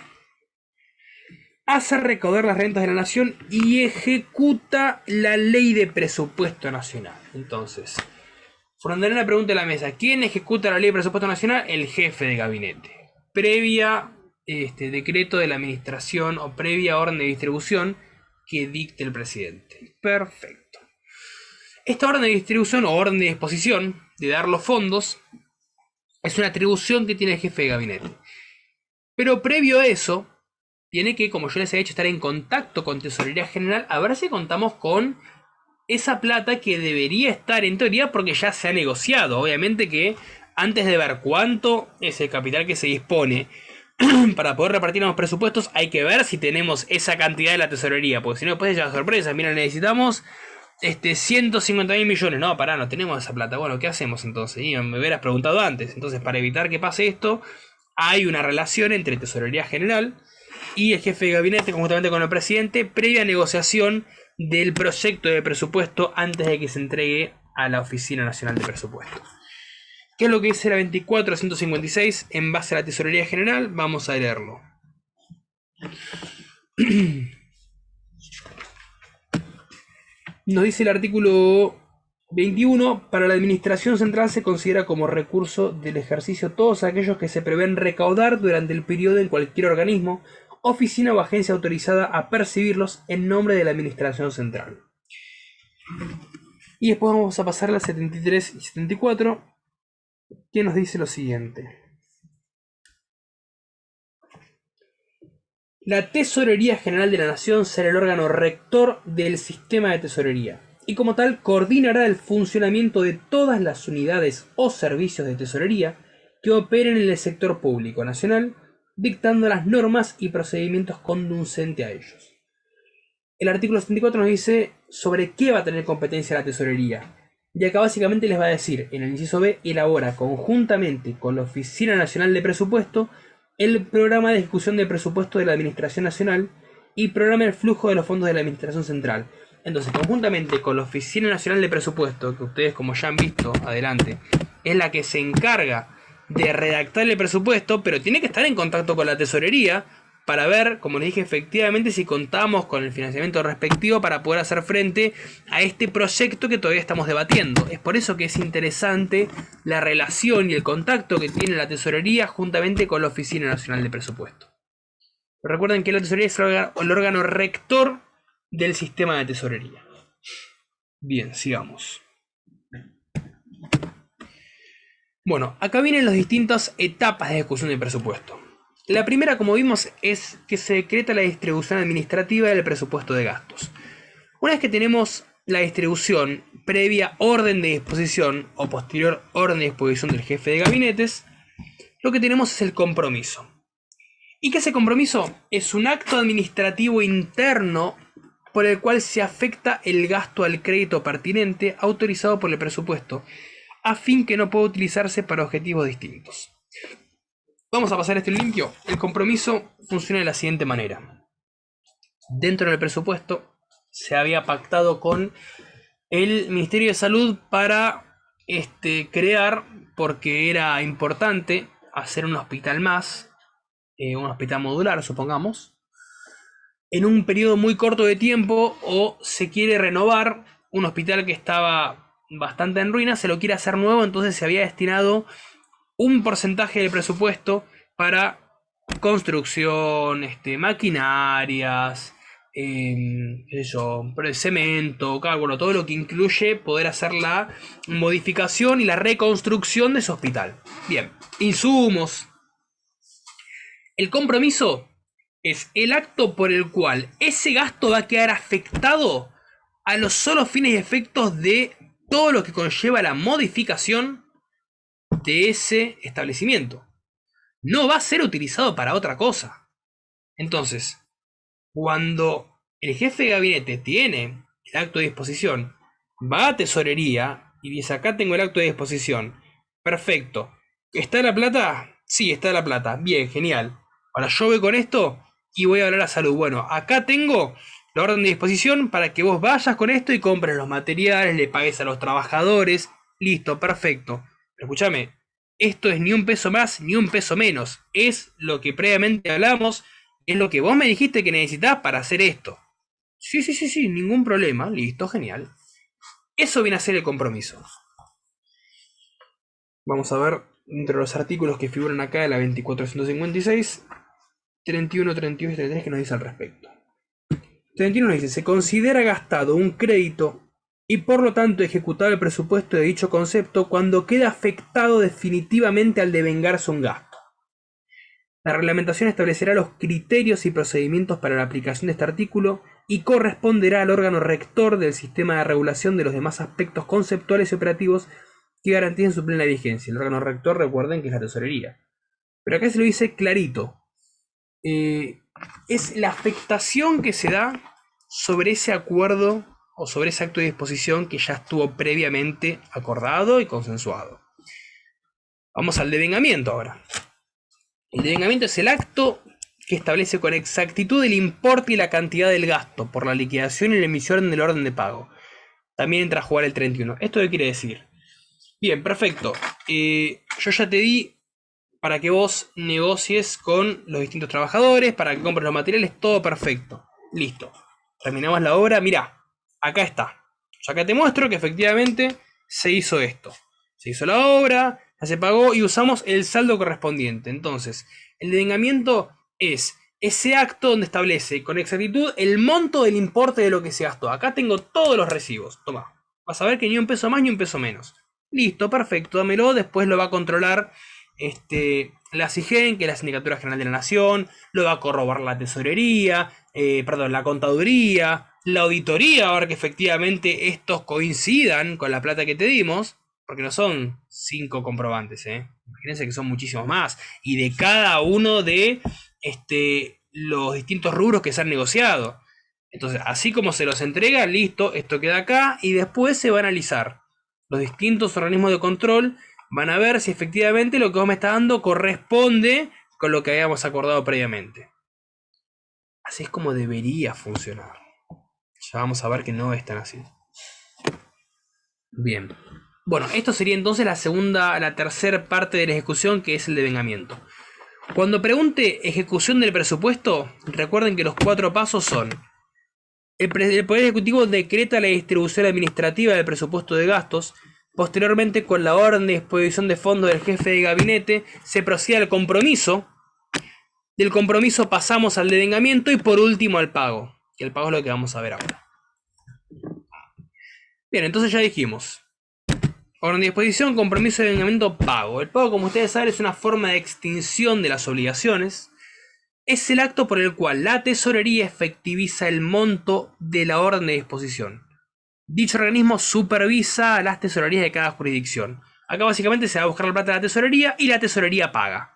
Hace recaudar las rentas de la nación y ejecuta la ley de presupuesto nacional. Entonces, formularé una pregunta en la mesa. ¿Quién ejecuta la ley de presupuesto nacional? El jefe de gabinete. Previa decreto de la administración o previa orden de distribución que dicte el presidente. Perfecto. Esta orden de distribución o orden de disposición de dar los fondos es una atribución que tiene el jefe de gabinete. Pero previo a eso, tiene que, como yo les he dicho, estar en contacto con Tesorería General a ver si contamos con esa plata que debería estar en teoría porque ya se ha negociado. Obviamente que antes de ver cuánto es el capital que se dispone para poder repartir los presupuestos, hay que ver si tenemos esa cantidad de la tesorería, porque si no después ya sorpresa. Mira, necesitamos 150.000 millones. No, pará, no tenemos esa plata. Bueno, ¿qué hacemos entonces? Y me hubieras preguntado antes. Entonces, para evitar que pase esto, hay una relación entre Tesorería General y el jefe de gabinete, conjuntamente con el presidente, previa negociación del proyecto de presupuesto antes de que se entregue a la Oficina Nacional de Presupuestos. ¿Qué es lo que dice la 24.156 en base a la Tesorería General? Vamos a leerlo. Nos dice el artículo 21, para la Administración Central se considera como recurso del ejercicio todos aquellos que se prevén recaudar durante el periodo en cualquier organismo, oficina o agencia autorizada a percibirlos en nombre de la Administración Central. Y después vamos a pasar a las 73 y 74, que nos dice lo siguiente. La Tesorería General de la Nación será el órgano rector del sistema de tesorería, y como tal coordinará el funcionamiento de todas las unidades o servicios de tesorería que operen en el sector público nacional, dictando las normas y procedimientos conducentes a ellos. El artículo 74 nos dice sobre qué va a tener competencia la tesorería. Y acá básicamente les va a decir, en el inciso B, elabora conjuntamente con la Oficina Nacional de Presupuesto el programa de ejecución del presupuesto de la Administración Nacional y programa el flujo de los fondos de la Administración Central. Entonces, conjuntamente con la Oficina Nacional de Presupuesto, que ustedes como ya han visto adelante, es la que se encarga de redactar el presupuesto, pero tiene que estar en contacto con la tesorería para ver, como les dije, efectivamente si contamos con el financiamiento respectivo para poder hacer frente a este proyecto que todavía estamos debatiendo. Es por eso que es interesante la relación y el contacto que tiene la tesorería juntamente con la Oficina Nacional de Presupuesto. Recuerden que la tesorería es el órgano rector del sistema de tesorería. Bien, sigamos. Bueno, acá vienen las distintas etapas de ejecución del presupuesto. La primera, como vimos, es que se decreta la distribución administrativa del presupuesto de gastos. Una vez que tenemos la distribución previa orden de disposición o posterior orden de disposición del jefe de gabinetes, lo que tenemos es el compromiso. ¿Y qué es el compromiso? Es un acto administrativo interno por el cual se afecta el gasto al crédito pertinente autorizado por el presupuesto, a fin que no pueda utilizarse para objetivos distintos. Vamos a pasar esto en limpio. El compromiso funciona de la siguiente manera. Dentro del presupuesto se había pactado con el Ministerio de Salud para crear, porque era importante hacer un hospital más, un hospital modular, supongamos, en un periodo muy corto de tiempo, o se quiere renovar un hospital que estaba bastante en ruina, se lo quiere hacer nuevo, entonces se había destinado un porcentaje del presupuesto para construcción, maquinarias, qué sé yo, cemento, cálculo, todo lo que incluye poder hacer la modificación y la reconstrucción de ese hospital. Bien, insumos. El compromiso es el acto por el cual ese gasto va a quedar afectado a los solos fines y efectos de todo lo que conlleva la modificación de ese establecimiento. No va a ser utilizado para otra cosa. Entonces, cuando el jefe de gabinete tiene el acto de disposición, va a tesorería y dice: acá tengo el acto de disposición. Perfecto. ¿Está la plata? Sí, está la plata. Bien, genial. Ahora yo voy con esto y voy a hablar a salud. Bueno, acá tengo la orden de disposición para que vos vayas con esto y compres los materiales, le pagues a los trabajadores. Listo, perfecto. Pero escúchame, esto es ni un peso más ni un peso menos. Es lo que previamente hablamos, es lo que vos me dijiste que necesitabas para hacer esto. Sí, sí, sí, sí, ningún problema. Listo, genial. Eso viene a ser el compromiso. Vamos a ver entre los artículos que figuran acá de la 2456, 31, 32 y 33 que nos dice al respecto. 31 nos dice: se considera gastado un crédito y por lo tanto ejecutado el presupuesto de dicho concepto cuando queda afectado definitivamente al devengarse un gasto. La reglamentación establecerá los criterios y procedimientos para la aplicación de este artículo y corresponderá al órgano rector del sistema de regulación de los demás aspectos conceptuales y operativos que garanticen su plena vigencia. El órgano rector, recuerden que es la tesorería. Pero acá se lo dice clarito. Es la afectación que se da sobre ese acuerdo o sobre ese acto de disposición que ya estuvo previamente acordado y consensuado. Vamos al devengamiento ahora. El devengamiento es el acto que establece con exactitud el importe y la cantidad del gasto por la liquidación y la emisión del orden de pago. También entra a jugar el 31. ¿Esto qué quiere decir? Bien, perfecto. Yo ya te di para que vos negocies con los distintos trabajadores, para que compres los materiales, todo perfecto. Listo. Terminamos la obra. Mirá, acá está. Yo acá te muestro que efectivamente se hizo esto. Se hizo la obra, ya se pagó y usamos el saldo correspondiente. Entonces, el devengamiento es ese acto donde establece con exactitud el monto del importe de lo que se gastó. Acá tengo todos los recibos. Toma. Vas a ver que ni un peso más ni un peso menos. Listo, perfecto, dámelo. Después lo va a controlar la SIGEN, que es la Sindicatura General de la Nación. Lo va a corroborar la tesorería, la contaduría, la auditoría, a ver que efectivamente estos coincidan con la plata que te dimos. Porque no son 5 comprobantes, imagínense que son muchísimos más. Y de cada uno de los distintos rubros que se han negociado. Entonces, así como se los entrega, listo, esto queda acá. Y después se va a analizar. Los distintos organismos de control van a ver si efectivamente lo que vos me estás dando corresponde con lo que habíamos acordado previamente. Así es como debería funcionar. Ya vamos a ver que no es tan así. Bien. Bueno, esto sería entonces la tercera parte de la ejecución, que es el devengamiento. Cuando pregunte ejecución del presupuesto, recuerden que los 4 pasos son: el Poder Ejecutivo decreta la distribución administrativa del presupuesto de gastos. Posteriormente, con la orden de disposición de fondos del jefe de gabinete, se procede al compromiso. Del compromiso pasamos al devengamiento y por último al pago. Que el pago es lo que vamos a ver ahora. Bien, entonces ya dijimos: orden de disposición, compromiso de devengamiento, pago. El pago, como ustedes saben, es una forma de extinción de las obligaciones. es el acto por el cual la tesorería efectiviza el monto de la orden de disposición. Dicho organismo supervisa las tesorerías de cada jurisdicción. Acá básicamente se va a buscar la plata de la tesorería y la tesorería paga.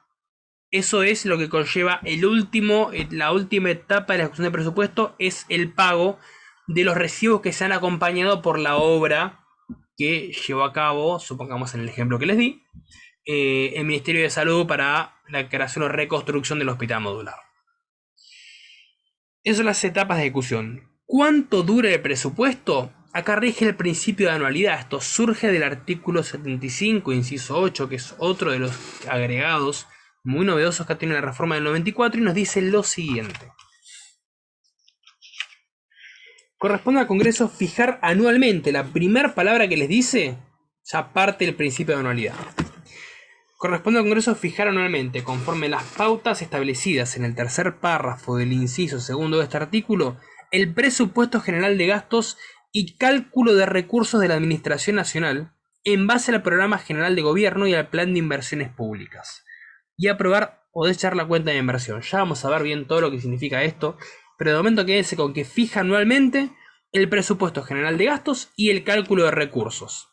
Eso es lo que conlleva la última etapa de la ejecución del presupuesto, es el pago de los recibos que se han acompañado por la obra que llevó a cabo, supongamos en el ejemplo que les di, el Ministerio de Salud para la creación o reconstrucción del hospital modular. Esas son las etapas de ejecución. ¿Cuánto dura el presupuesto? Acá rige el principio de anualidad. Esto surge del artículo 75, inciso 8, que es otro de los agregados muy novedosos que tiene la reforma del 94, y nos dice lo siguiente. Corresponde al Congreso fijar anualmente. La primera palabra que les dice ya parte del principio de anualidad. Corresponde al Congreso fijar anualmente, conforme las pautas establecidas en el tercer párrafo del inciso segundo de este artículo, el presupuesto general de gastos y cálculo de recursos de la Administración Nacional en base al Programa General de Gobierno y al Plan de Inversiones Públicas, y aprobar o desechar la cuenta de inversión. Ya vamos a ver bien todo lo que significa esto, pero de momento quédense con que fija anualmente el presupuesto general de gastos y el cálculo de recursos.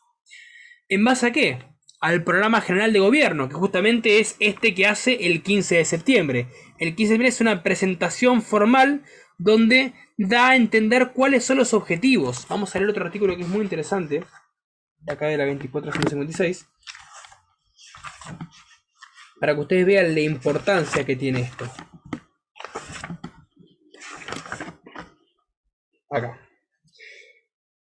¿En base a qué? Al Programa General de Gobierno, que justamente es este que hace el 15 de septiembre. El 15 de septiembre es una presentación formal donde da a entender cuáles son los objetivos. Vamos a leer otro artículo que es muy interesante, de acá de la 2456, para que ustedes vean la importancia que tiene esto. Acá.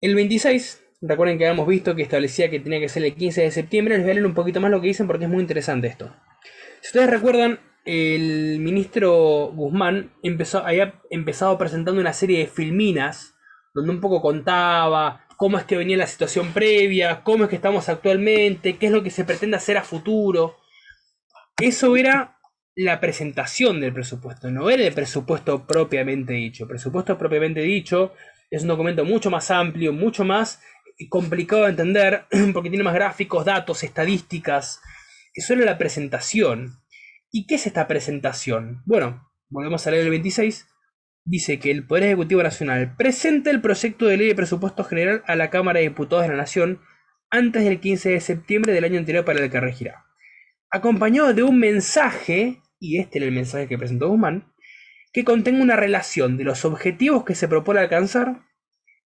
El 26, recuerden que habíamos visto que establecía que tenía que ser el 15 de septiembre. Les voy a leer un poquito más lo que dicen porque es muy interesante esto. Si ustedes recuerdan, el ministro Guzmán había empezado presentando una serie de filminas donde un poco contaba cómo es que venía la situación previa, cómo es que estamos actualmente, qué es lo que se pretende hacer a futuro. Eso era la presentación del presupuesto, no era el presupuesto propiamente dicho. El presupuesto propiamente dicho es un documento mucho más amplio, mucho más complicado de entender, porque tiene más gráficos, datos, estadísticas. Eso era la presentación. ¿Y qué es esta presentación? Bueno, volvemos a leer el 26. Dice que el Poder Ejecutivo Nacional presenta el proyecto de ley de presupuesto general a la Cámara de Diputados de la Nación antes del 15 de septiembre del año anterior para el que regirá, acompañado de un mensaje, y este era el mensaje que presentó Guzmán, que contenga una relación de los objetivos que se propone alcanzar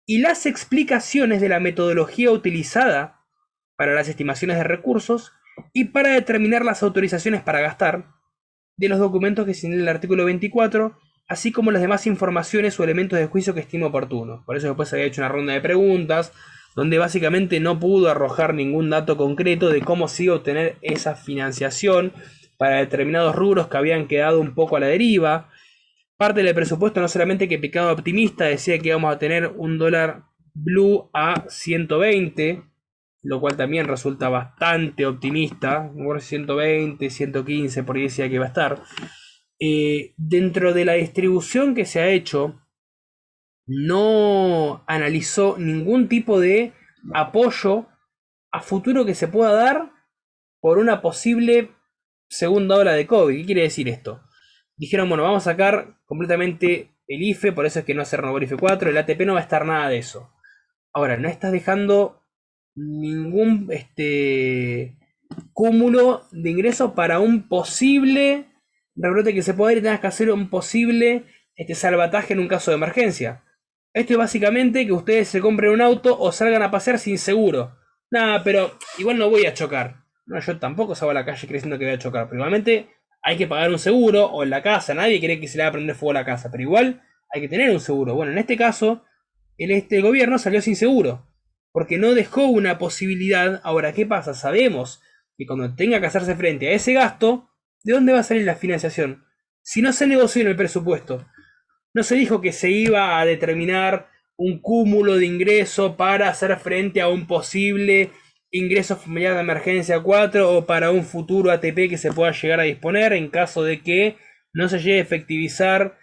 y las explicaciones de la metodología utilizada para las estimaciones de recursos y para determinar las autorizaciones para gastar, de los documentos que señala el artículo 24, así como las demás informaciones o elementos de juicio que estime oportunos. Por eso después había hecho una ronda de preguntas, donde básicamente no pudo arrojar ningún dato concreto de cómo se iba a obtener esa financiación para determinados rubros que habían quedado un poco a la deriva. Parte del presupuesto no solamente que Picado Optimista decía que íbamos a tener un dólar blue a 120, lo cual también resulta bastante optimista, por 120, 115, por ahí decía que iba a estar. Dentro de la distribución que se ha hecho, no analizó ningún tipo de apoyo a futuro que se pueda dar por una posible segunda ola de COVID. ¿Qué quiere decir esto? Dijeron, bueno, vamos a sacar completamente el IFE, por eso es que no se renovó el IFE 4, el ATP no va a estar nada de eso. Ahora, no estás dejando ningún cúmulo de ingresos para un posible rebrote que se pueda ir y tengas que hacer un posible salvataje en un caso de emergencia. Esto es básicamente que ustedes se compren un auto o salgan a pasear sin seguro. Nada, pero igual no voy a chocar. No, yo tampoco salgo a la calle creyendo que voy a chocar, pero igualmente hay que pagar un seguro, o en la casa, nadie quiere que se le haga prender fuego a la casa, pero igual hay que tener un seguro. Bueno, en este caso, el gobierno salió sin seguro, porque no dejó una posibilidad. Ahora, ¿qué pasa? Sabemos que cuando tenga que hacerse frente a ese gasto, ¿de dónde va a salir la financiación? Si no se negoció en el presupuesto, no se dijo que se iba a determinar un cúmulo de ingreso para hacer frente a un posible ingreso familiar de emergencia 4 o para un futuro ATP que se pueda llegar a disponer en caso de que no se llegue a efectivizar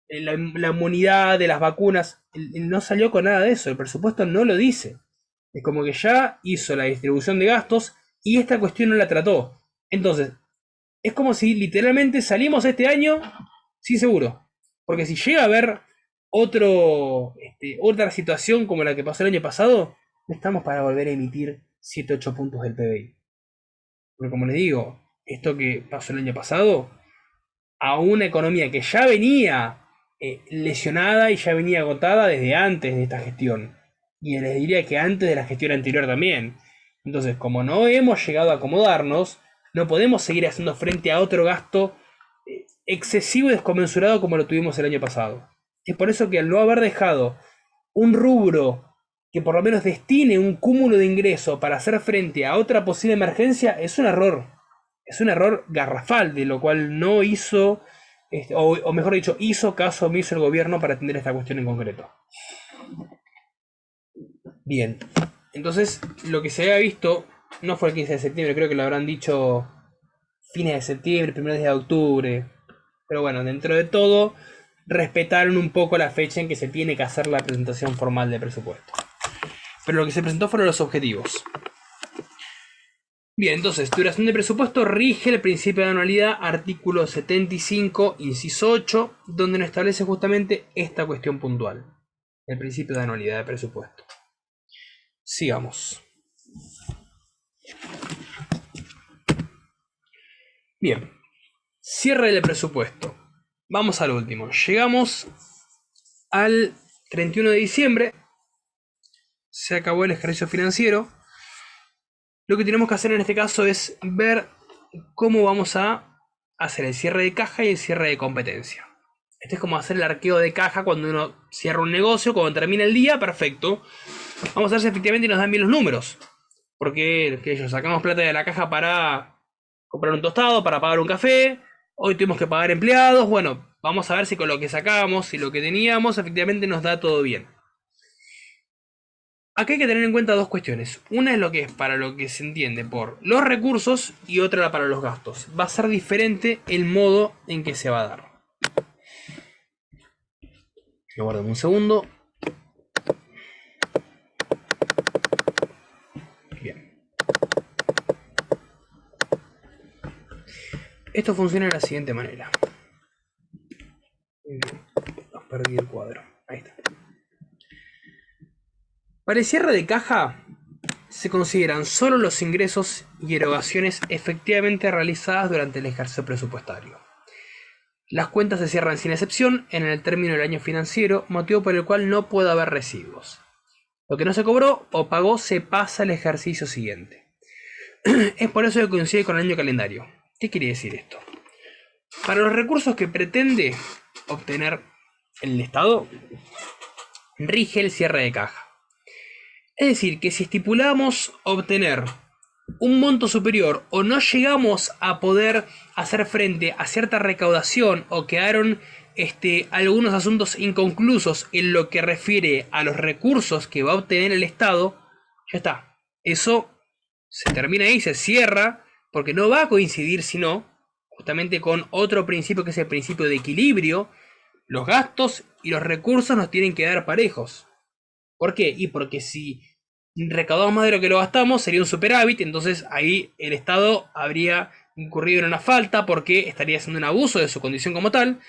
la inmunidad de las vacunas. No salió con nada de eso, el presupuesto no lo dice. Es como que ya hizo la distribución de gastos y esta cuestión no la trató. Entonces, es como si literalmente salimos este año sin seguro. Porque si llega a haber otra situación como la que pasó el año pasado, no estamos para volver a emitir 7-8 puntos del PBI. Porque como les digo, esto que pasó el año pasado, a una economía que ya venía lesionada y ya venía agotada desde antes de esta gestión. Y les diría que antes de la gestión anterior también. Entonces, como no hemos llegado a acomodarnos, no podemos seguir haciendo frente a otro gasto excesivo y desconmensurado como lo tuvimos el año pasado. Es por eso que al no haber dejado un rubro que por lo menos destine un cúmulo de ingreso para hacer frente a otra posible emergencia, es un error. Es un error garrafal, de lo cual no hizo, o mejor dicho, hizo caso omiso el gobierno para atender esta cuestión en concreto. Bien, entonces lo que se había visto no fue el 15 de septiembre, creo que lo habrán dicho fines de septiembre, primeros días de octubre. Pero bueno, dentro de todo, respetaron un poco la fecha en que se tiene que hacer la presentación formal de presupuesto. Pero lo que se presentó fueron los objetivos. Bien, entonces, duración de presupuesto rige el principio de anualidad, artículo 75, inciso 8, donde nos establece justamente esta cuestión puntual. El principio de anualidad de presupuesto. Sigamos. Bien, cierre del presupuesto. Vamos al último. Llegamos al 31 de diciembre. Se acabó el ejercicio financiero. Lo que tenemos que hacer en este caso es ver cómo vamos a hacer el cierre de caja y el cierre de competencia. Este es como hacer el arqueo de caja cuando uno cierra un negocio, cuando termina el día, perfecto. Vamos a ver si efectivamente nos dan bien los números. Porque sacamos plata de la caja para comprar un tostado, para pagar un café. Hoy tuvimos que pagar empleados. Bueno, vamos a ver si con lo que sacamos y lo que teníamos efectivamente nos da todo bien. Acá hay que tener en cuenta dos cuestiones. Una es lo que es para lo que se entiende por los recursos y otra para los gastos. Va a ser diferente el modo en que se va a dar. Aguarden un segundo. Bien. Esto funciona de la siguiente manera. Perdí el cuadro. Ahí está. Para el cierre de caja se consideran solo los ingresos y erogaciones efectivamente realizadas durante el ejercicio presupuestario. Las cuentas se cierran sin excepción en el término del año financiero, motivo por el cual no puede haber residuos. Lo que no se cobró o pagó se pasa al ejercicio siguiente. Es por eso que coincide con el año calendario. ¿Qué quiere decir esto? Para los recursos que pretende obtener el Estado, rige el cierre de caja. Es decir, que si estipulamos obtener un monto superior o no llegamos a poder hacer frente a cierta recaudación o quedaron algunos asuntos inconclusos en lo que refiere a los recursos que va a obtener el Estado, ya está. Eso se termina ahí, se cierra, porque no va a coincidir sino justamente con otro principio que es el principio de equilibrio. Los gastos y los recursos nos tienen que dar parejos. ¿Por qué? Y porque si recaudamos más de lo que lo gastamos, sería un superávit, entonces ahí el Estado habría incurrido en una falta porque estaría haciendo un abuso de su condición como tal,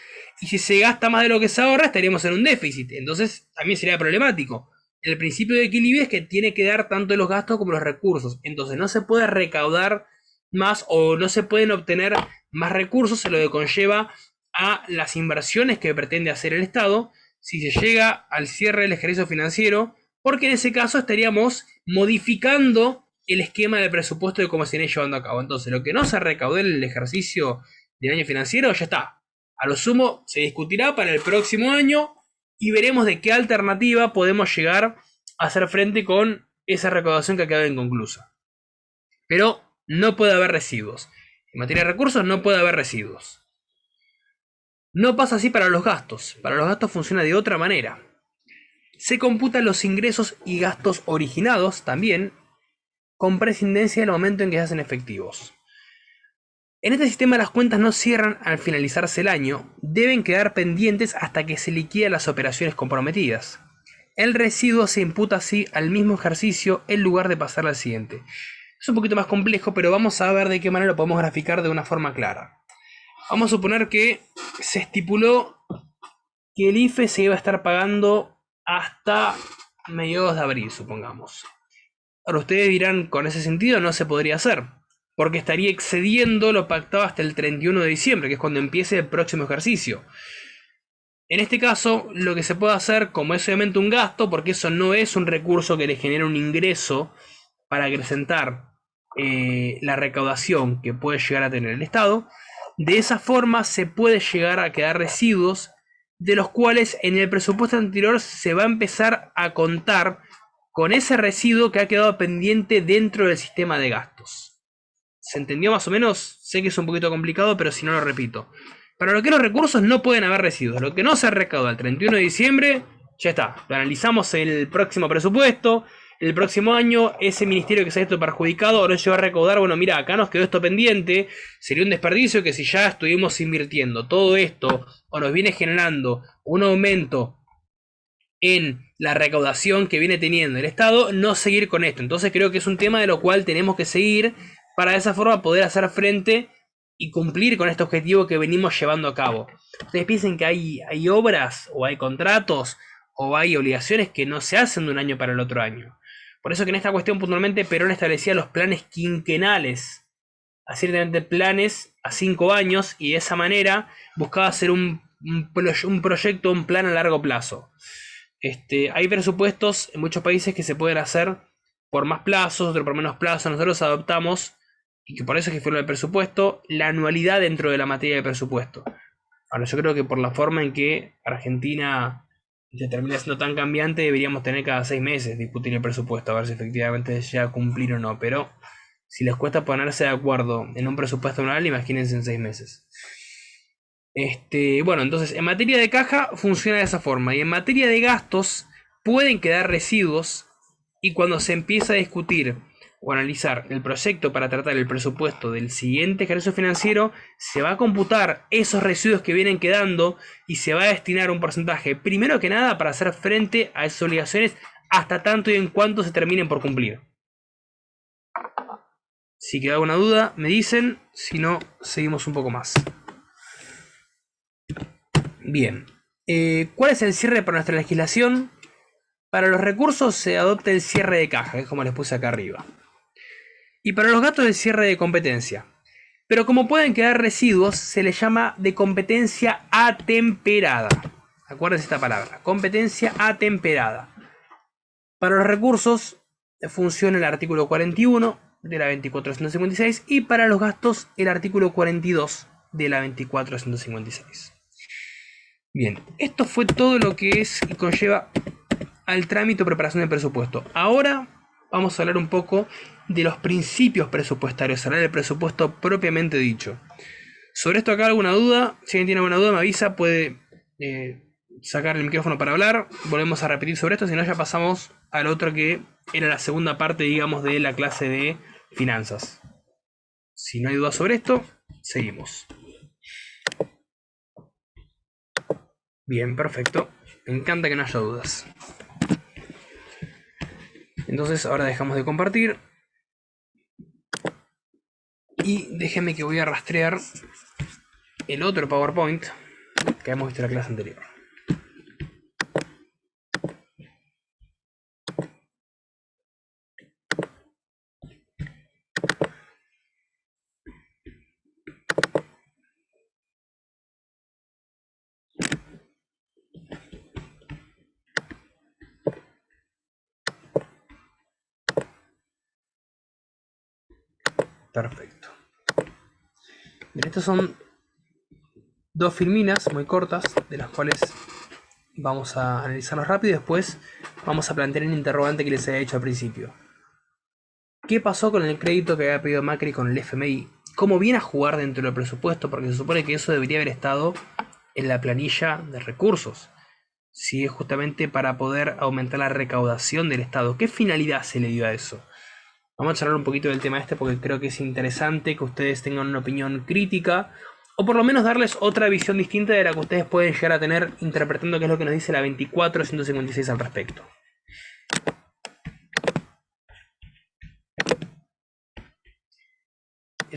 y si se gasta más de lo que se ahorra, estaríamos en un déficit, entonces también sería problemático. El principio de equilibrio es que tiene que dar tanto los gastos como los recursos, entonces no se puede recaudar más o no se pueden obtener más recursos, se lo que conlleva a las inversiones que pretende hacer el Estado si se llega al cierre del ejercicio financiero, porque en ese caso estaríamos modificando el esquema del presupuesto de cómo se viene llevando a cabo. Entonces, lo que no se recaudó en el ejercicio del año financiero, ya está. A lo sumo se discutirá para el próximo año y veremos de qué alternativa podemos llegar a hacer frente con esa recaudación que ha quedado inconclusa. Pero no puede haber residuos. En materia de recursos no puede haber residuos. No pasa así para los gastos. Para los gastos funciona de otra manera. Se computan los ingresos y gastos originados también con prescindencia del momento en que se hacen efectivos. En este sistema las cuentas no cierran al finalizarse el año, deben quedar pendientes hasta que se liquidan las operaciones comprometidas. El residuo se imputa así al mismo ejercicio en lugar de pasar al siguiente. Es un poquito más complejo, pero vamos a ver de qué manera lo podemos graficar de una forma clara. Vamos a suponer que se estipuló que el IFE se iba a estar pagando hasta mediados de abril, supongamos. Ahora ustedes dirán, con ese sentido no se podría hacer, porque estaría excediendo lo pactado hasta el 31 de diciembre, que es cuando empiece el próximo ejercicio. En este caso, lo que se puede hacer, como es obviamente un gasto, porque eso no es un recurso que le genera un ingreso para acrecentar la recaudación que puede llegar a tener el Estado, de esa forma se puede llegar a quedar residuos de los cuales en el presupuesto anterior se va a empezar a contar con ese residuo que ha quedado pendiente dentro del sistema de gastos. ¿Se entendió más o menos? Sé que es un poquito complicado, pero si no lo repito. Para lo que los recursos no pueden haber residuos. Lo que no se recauda el 31 de diciembre, ya está. Lo analizamos el próximo presupuesto. El próximo año, ese ministerio que se ha visto perjudicado ahora se va a recaudar. Bueno, mira, acá nos quedó esto pendiente. Sería un desperdicio que si ya estuvimos invirtiendo todo esto o nos viene generando un aumento en la recaudación que viene teniendo el Estado, no seguir con esto. Entonces creo que es un tema de lo cual tenemos que seguir para de esa forma poder hacer frente y cumplir con este objetivo que venimos llevando a cabo. Ustedes piensen que hay obras o hay contratos o hay obligaciones que no se hacen de un año para el otro año. Por eso que en esta cuestión puntualmente Perón establecía los planes quinquenales, ciertamente planes a 5 años, y de esa manera buscaba hacer un proyecto, un plan a largo plazo. Hay presupuestos en muchos países que se pueden hacer por más plazos, otros por menos plazos. Nosotros adoptamos, y que por eso es que fue el presupuesto, la anualidad dentro de la materia de presupuesto. Ahora, yo creo que por la forma en que Argentina se termina siendo tan cambiante, deberíamos tener cada 6 meses discutir el presupuesto, a ver si efectivamente se llega a cumplir o no. Pero si les cuesta ponerse de acuerdo en un presupuesto anual, imagínense en 6 meses. Bueno, entonces en materia de caja funciona de esa forma, y en materia de gastos pueden quedar residuos, y cuando se empieza a discutir o analizar el proyecto para tratar el presupuesto del siguiente ejercicio financiero, se va a computar esos residuos que vienen quedando y se va a destinar un porcentaje, primero que nada, para hacer frente a esas obligaciones hasta tanto y en cuanto se terminen por cumplir. Si queda alguna duda, me dicen, si no, seguimos un poco más. Bien, ¿cuál es el cierre para nuestra legislación? Para los recursos se adopta el cierre de caja, que es como les puse acá arriba. Y para los gastos el cierre de competencia. Pero como pueden quedar residuos, se les llama de competencia atemperada. Acuérdense esta palabra, competencia atemperada. Para los recursos funciona el artículo 41 de la 2456, y para los gastos el artículo 42 de la 2456. Bien, esto fue todo lo que es y conlleva al trámite o preparación del presupuesto. Ahora vamos a hablar un poco de los principios presupuestarios, hablar del presupuesto propiamente dicho. Sobre esto acá alguna duda, si alguien tiene alguna duda me avisa, puede sacar el micrófono para hablar, volvemos a repetir sobre esto, si no ya pasamos al otro que era la segunda parte, digamos, de la clase de finanzas. Si no hay duda sobre esto, seguimos. Bien, perfecto. Me encanta que no haya dudas. Entonces ahora dejamos de compartir. Y déjenme que voy a rastrear el otro PowerPoint que hemos visto en la clase anterior. Perfecto. Bien, estas son dos filminas muy cortas, de las cuales vamos a analizarlas rápido y después vamos a plantear el interrogante que les había hecho al principio. ¿Qué pasó con el crédito que había pedido Macri con el FMI? ¿Cómo viene a jugar dentro del presupuesto? Porque se supone que eso debería haber estado en la planilla de recursos. Si es justamente para poder aumentar la recaudación del Estado. ¿Qué finalidad se le dio a eso? Vamos a charlar un poquito del tema porque creo que es interesante que ustedes tengan una opinión crítica, o por lo menos darles otra visión distinta de la que ustedes pueden llegar a tener interpretando qué es lo que nos dice la 24.156 al respecto.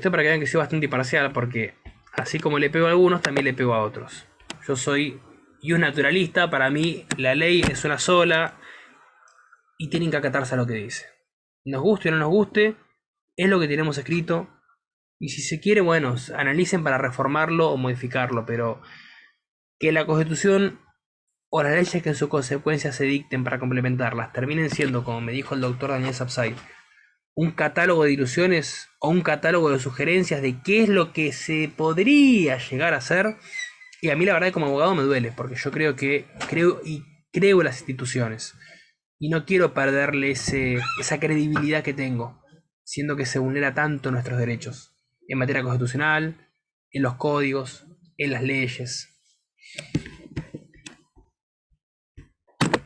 Esto para que vean que soy bastante imparcial, porque así como le pego a algunos, también le pego a otros. Yo soy un naturalista, para mí la ley es una sola y tienen que acatarse a lo que dice. Nos guste o no nos guste, es lo que tenemos escrito. Y si se quiere, bueno, analicen para reformarlo o modificarlo, pero que la Constitución o las leyes que en su consecuencia se dicten para complementarlas terminen siendo, como me dijo el doctor Daniel Sapsay, un catálogo de ilusiones o un catálogo de sugerencias de qué es lo que se podría llegar a hacer. Y a mí la verdad que como abogado me duele, porque yo creo en las instituciones. Y no quiero perderle esa credibilidad que tengo, siendo que se vulnera tanto nuestros derechos, en materia constitucional, en los códigos, en las leyes.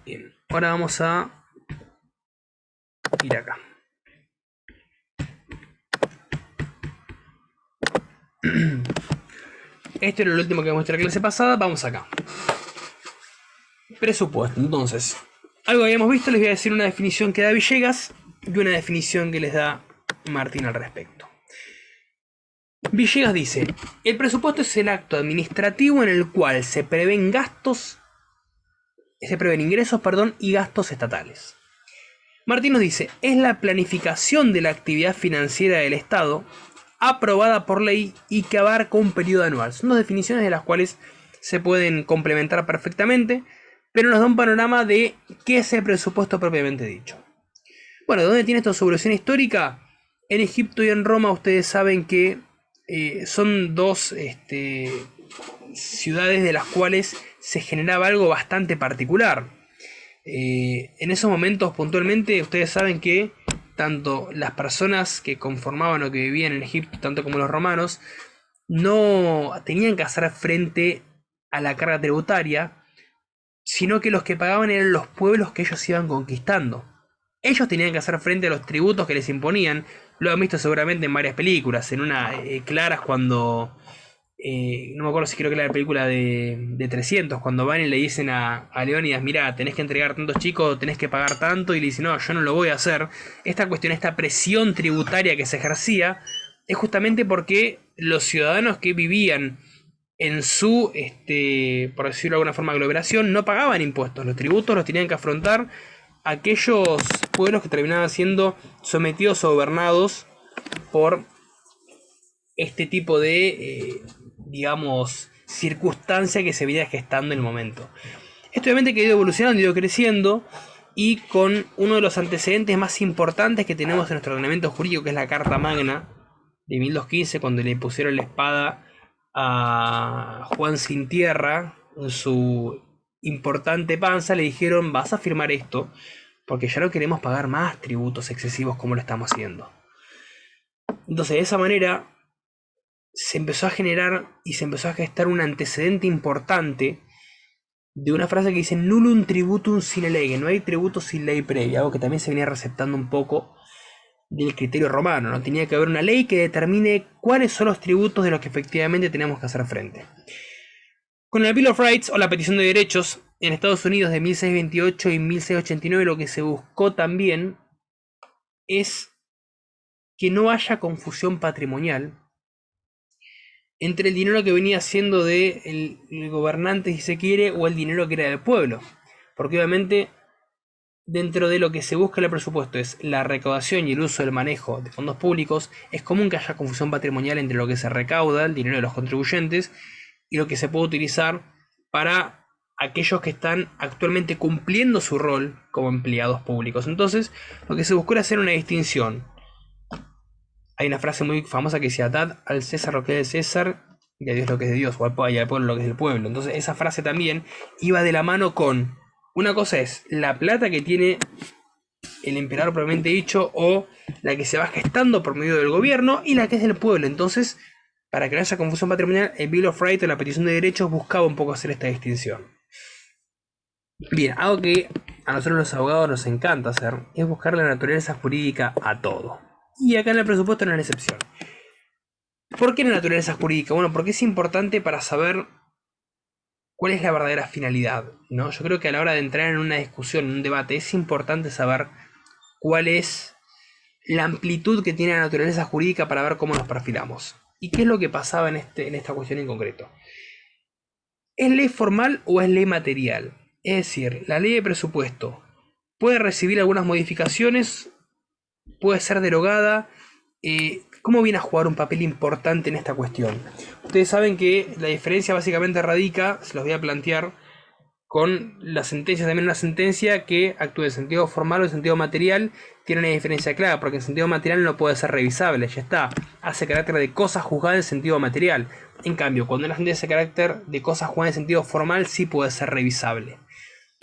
Bien, ahora vamos a ir acá. Esto era lo último que mostré en la clase pasada, vamos acá. Presupuesto, entonces. Algo que habíamos visto, les voy a decir una definición que da Villegas y una definición que les da Martín al respecto. Villegas dice, el presupuesto es el acto administrativo en el cual se prevén ingresos, y gastos estatales. Martín nos dice, es la planificación de la actividad financiera del Estado aprobada por ley y que abarca un periodo anual. Son dos definiciones de las cuales se pueden complementar perfectamente, pero nos da un panorama de qué es el presupuesto propiamente dicho. Bueno, ¿de dónde tiene esto su evolución histórica? En Egipto y en Roma ustedes saben que son dos ciudades de las cuales se generaba algo bastante particular. En esos momentos puntualmente ustedes saben que tanto las personas que conformaban o que vivían en Egipto, tanto como los romanos, no tenían que hacer frente a la carga tributaria, sino que los que pagaban eran los pueblos que ellos iban conquistando. Ellos tenían que hacer frente a los tributos que les imponían. Lo han visto seguramente en varias películas. En una Claras cuando... no me acuerdo si creo que era la película de 300, cuando van y le dicen a Leónidas, mira, tenés que entregar tantos chicos, tenés que pagar tanto, y le dicen, no, yo no lo voy a hacer. Esta cuestión, esta presión tributaria que se ejercía, es justamente porque los ciudadanos que vivían en su, por decirlo de alguna forma, aglomeración, no pagaban impuestos. Los tributos los tenían que afrontar aquellos pueblos que terminaban siendo sometidos o gobernados por este tipo de, digamos, circunstancia que se venía gestando en el momento. Esto obviamente que ha ido evolucionando, ha ido creciendo, y con uno de los antecedentes más importantes que tenemos en nuestro ordenamiento jurídico, que es la Carta Magna de 1215, cuando le pusieron la espada a Juan Sin Tierra en su importante panza, le dijeron, vas a firmar esto, porque ya no queremos pagar más tributos excesivos como lo estamos haciendo. Entonces, de esa manera se empezó a generar y se empezó a gestar un antecedente importante de una frase que dice nullum tributum sine lege, no hay tributo sin ley previa, algo que también se venía receptando un poco del criterio romano, ¿no? Tenía que haber una ley que determine cuáles son los tributos de los que efectivamente tenemos que hacer frente. Con el Bill of Rights o la petición de derechos en Estados Unidos de 1628 y 1689, lo que se buscó también es que no haya confusión patrimonial entre el dinero que venía siendo del gobernante, si se quiere, o el dinero que era del pueblo. Porque obviamente dentro de lo que se busca en el presupuesto es la recaudación y el uso del manejo de fondos públicos, es común que haya confusión patrimonial entre lo que se recauda, el dinero de los contribuyentes, y lo que se puede utilizar para aquellos que están actualmente cumpliendo su rol como empleados públicos. Entonces, lo que se buscó era hacer una distinción. Hay una frase muy famosa que dice, dad al César lo que es del César y a Dios lo que es de Dios, o al pueblo lo que es del pueblo. Entonces esa frase también iba de la mano con, una cosa es la plata que tiene el emperador propiamente dicho, o la que se va gestando por medio del gobierno, y la que es del pueblo. Entonces, para que no haya confusión patrimonial, el Bill of Rights o la petición de derechos buscaba un poco hacer esta distinción. Bien, algo que a nosotros los abogados nos encanta hacer es buscar la naturaleza jurídica a todo. Y acá en el presupuesto no es la excepción. ¿Por qué la naturaleza jurídica? Bueno, porque es importante para saber cuál es la verdadera finalidad, ¿no? Yo creo que a la hora de entrar en una discusión, en un debate, es importante saber cuál es la amplitud que tiene la naturaleza jurídica para ver cómo nos perfilamos. ¿Y qué es lo que pasaba en esta cuestión en concreto? ¿Es ley formal o es ley material? Es decir, la ley de presupuesto puede recibir algunas modificaciones, puede ser derogada. ¿Cómo viene a jugar un papel importante en esta cuestión? Ustedes saben que la diferencia básicamente radica, se los voy a plantear, con la sentencia. También una sentencia que actúe en sentido formal o en sentido material tiene una diferencia clara, porque en sentido material no puede ser revisable, ya está, hace carácter de cosa juzgada en sentido material. En cambio, cuando una sentencia hace carácter de cosa juzgada en sentido formal, sí puede ser revisable.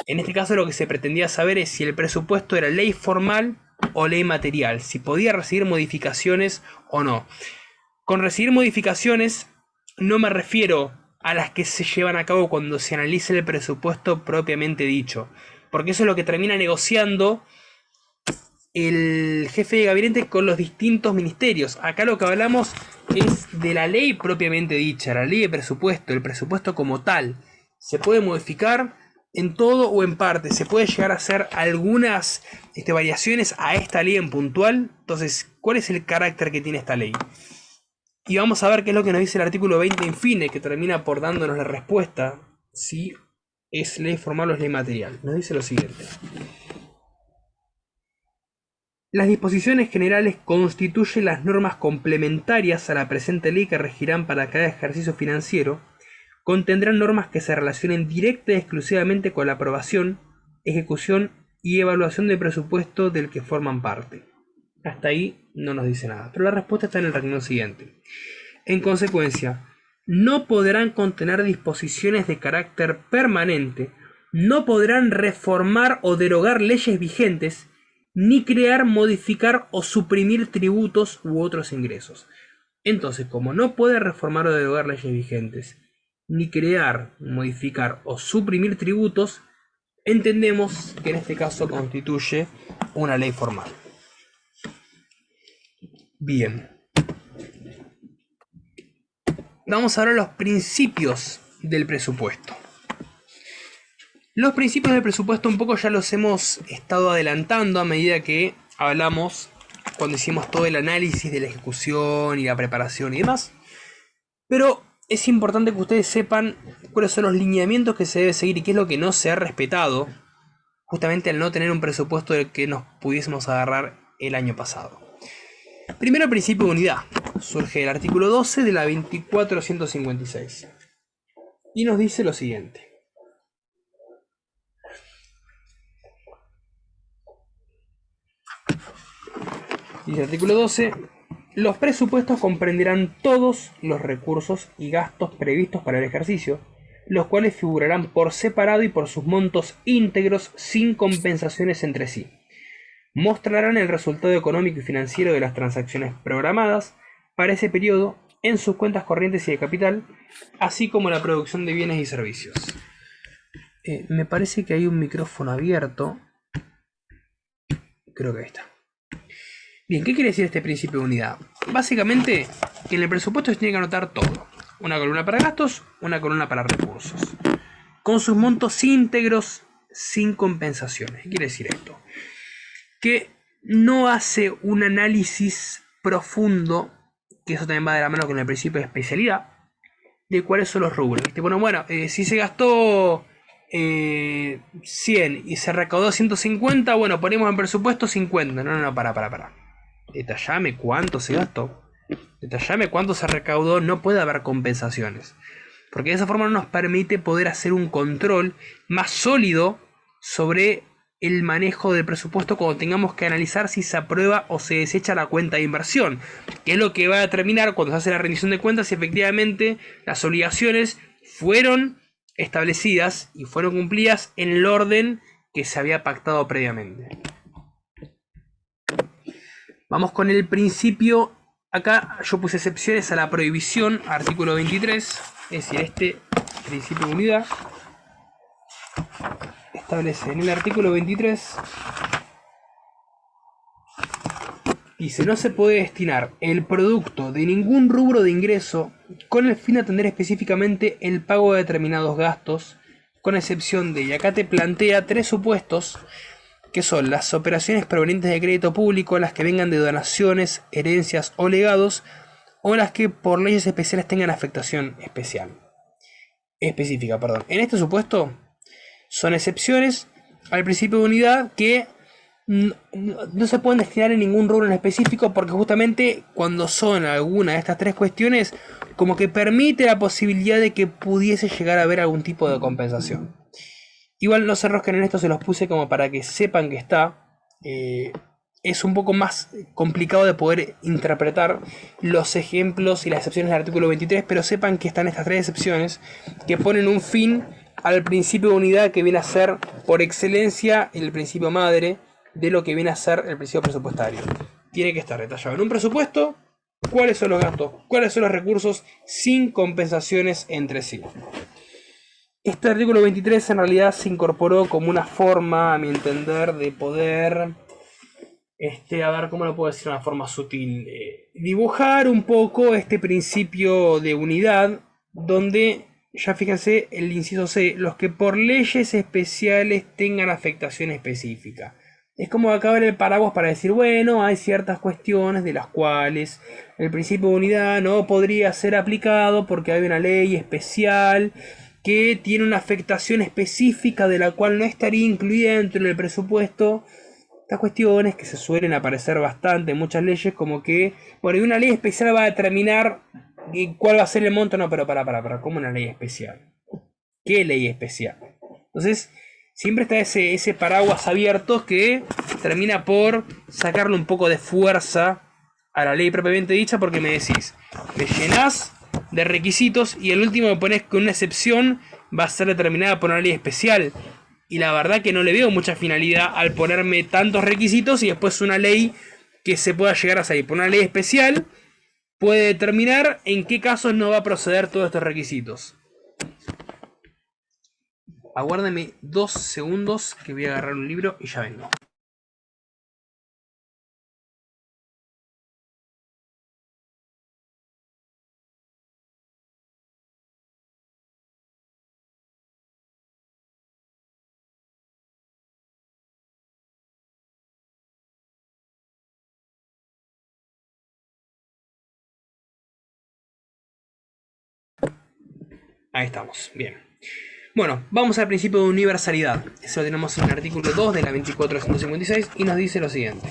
En este caso lo que se pretendía saber es si el presupuesto era ley formal o ley material, si podía recibir modificaciones o no. Con recibir modificaciones no me refiero a las que se llevan a cabo cuando se analiza el presupuesto propiamente dicho, porque eso es lo que termina negociando el jefe de gabinete con los distintos ministerios. Acá lo que hablamos es de la ley propiamente dicha, la ley de presupuesto, el presupuesto como tal. Se puede modificar en todo o en parte, se puede llegar a hacer algunas variaciones a esta ley en puntual. Entonces, ¿cuál es el carácter que tiene esta ley? Y vamos a ver qué es lo que nos dice el artículo 20 in fine, que termina por dándonos la respuesta si es ley formal o es ley material. Nos dice lo siguiente: las disposiciones generales constituyen las normas complementarias a la presente ley que regirán para cada ejercicio financiero. Contendrán normas que se relacionen directa y exclusivamente con la aprobación, ejecución y evaluación del presupuesto del que forman parte. Hasta ahí no nos dice nada, pero la respuesta está en el renglón siguiente. En consecuencia, no podrán contener disposiciones de carácter permanente, no podrán reformar o derogar leyes vigentes, ni crear, modificar o suprimir tributos u otros ingresos. Entonces, como no puede reformar o derogar leyes vigentes, ni crear, modificar o suprimir tributos, entendemos que en este caso constituye una ley formal. Bien. Vamos a ver los principios del presupuesto. Los principios del presupuesto un poco ya los hemos estado adelantando a medida que hablamos cuando hicimos todo el análisis de la ejecución y la preparación y demás. Pero es importante que ustedes sepan cuáles son los lineamientos que se debe seguir y qué es lo que no se ha respetado, justamente al no tener un presupuesto del que nos pudiésemos agarrar el año pasado. Primero, el principio de unidad. Surge del artículo 12 de la 2456. Y nos dice lo siguiente: dice el artículo 12: los presupuestos comprenderán todos los recursos y gastos previstos para el ejercicio, los cuales figurarán por separado y por sus montos íntegros sin compensaciones entre sí. Mostrarán el resultado económico y financiero de las transacciones programadas para ese periodo en sus cuentas corrientes y de capital, así como la producción de bienes y servicios. Me parece que hay un micrófono abierto. Creo que ahí está. Bien, ¿qué quiere decir este principio de unidad? Básicamente, que en el presupuesto se tiene que anotar todo. Una columna para gastos, una columna para recursos. Con sus montos íntegros, sin compensaciones. ¿Qué quiere decir esto? Que no hace un análisis profundo, que eso también va de la mano con el principio de especialidad, de cuáles son los rubros. Bueno, si se gastó 100 y se recaudó 150, bueno, ponemos en presupuesto 50. No, para. Detallame cuánto se gastó. Detallame cuánto se recaudó. No puede haber compensaciones. Porque de esa forma no nos permite poder hacer un control más sólido sobre el manejo del presupuesto cuando tengamos que analizar si se aprueba o se desecha la cuenta de inversión, que es lo que va a determinar cuando se hace la rendición de cuentas si efectivamente las obligaciones fueron establecidas y fueron cumplidas en el orden que se había pactado previamente. Vamos con el principio. Acá yo puse excepciones a la prohibición, artículo 23, es decir, este principio de unidad establece en el artículo 23, dice: no se puede destinar el producto de ningún rubro de ingreso con el fin de atender específicamente el pago de determinados gastos, con excepción de, y acá te plantea tres supuestos que son las operaciones provenientes de crédito público, las que vengan de donaciones, herencias o legados, o las que por leyes especiales tengan afectación específica. En este supuesto son excepciones al principio de unidad que no se pueden destinar en ningún rubro en específico, porque justamente cuando son alguna de estas tres cuestiones, como que permite la posibilidad de que pudiese llegar a haber algún tipo de compensación. Igual no se enrosquen en esto, se los puse como para que sepan que está. Es un poco más complicado de poder interpretar los ejemplos y las excepciones del artículo 23, pero sepan que están estas tres excepciones que ponen un fin al principio de unidad, que viene a ser por excelencia el principio madre de lo que viene a ser el principio presupuestario. Tiene que estar detallado en un presupuesto cuáles son los gastos, cuáles son los recursos, sin compensaciones entre sí. Este artículo 23 en realidad se incorporó como una forma, a mi entender, de poder, a ver cómo lo puedo decir de una forma sutil, dibujar un poco este principio de unidad, donde, ya fíjense, el inciso C, los que por leyes especiales tengan afectación específica. Es como acabar el paraguas para decir, bueno, hay ciertas cuestiones de las cuales el principio de unidad no podría ser aplicado porque hay una ley especial que tiene una afectación específica de la cual no estaría incluida dentro del presupuesto. Estas cuestiones que se suelen aparecer bastante en muchas leyes, como que, bueno, y una ley especial va a determinar cuál va a ser el monto. No, pero para, ¿cómo una ley especial? ¿Qué ley especial? Entonces, siempre está ese paraguas abierto que termina por sacarle un poco de fuerza a la ley propiamente dicha, porque me decís, me llenás de requisitos y el último me pones que una excepción va a ser determinada por una ley especial. Y la verdad que no le veo mucha finalidad al ponerme tantos requisitos y después una ley que se pueda llegar a salir. Por una ley especial puede determinar en qué casos no va a proceder todos estos requisitos. Aguárdame 2 segundos que voy a agarrar un libro y ya vengo. Ahí estamos, bien. Bueno, vamos al principio de universalidad. Eso lo tenemos en el artículo 2 de la 24.156 y nos dice lo siguiente.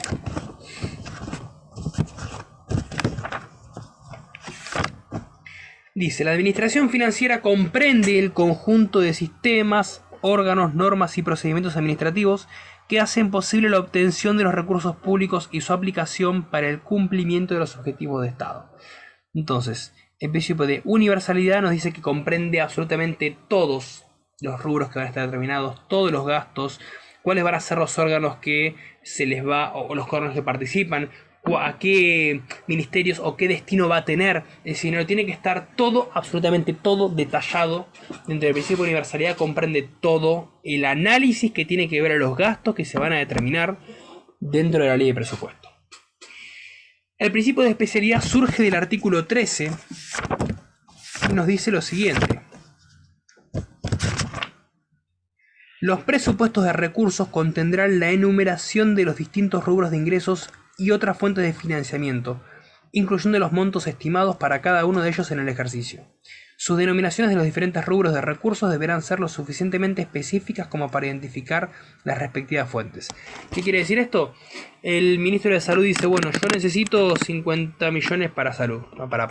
Dice, la administración financiera comprende el conjunto de sistemas, órganos, normas y procedimientos administrativos que hacen posible la obtención de los recursos públicos y su aplicación para el cumplimiento de los objetivos de Estado. Entonces, el principio de universalidad nos dice que comprende absolutamente todos los rubros que van a estar determinados, todos los gastos, cuáles van a ser los órganos que se les va, o los órganos que participan, a qué ministerios o qué destino va a tener. Es decir, no tiene que estar todo, absolutamente todo detallado. Dentro del principio de universalidad comprende todo el análisis que tiene que ver a los gastos que se van a determinar dentro de la ley de presupuesto. El principio de especialidad surge del artículo 13 y nos dice lo siguiente. Los presupuestos de recursos contendrán la enumeración de los distintos rubros de ingresos y otras fuentes de financiamiento, incluyendo los montos estimados para cada uno de ellos en el ejercicio. Sus denominaciones de los diferentes rubros de recursos deberán ser lo suficientemente específicas como para identificar las respectivas fuentes. ¿Qué quiere decir esto? El ministro de Salud dice, bueno, yo necesito 50 millones para salud. No, ¿para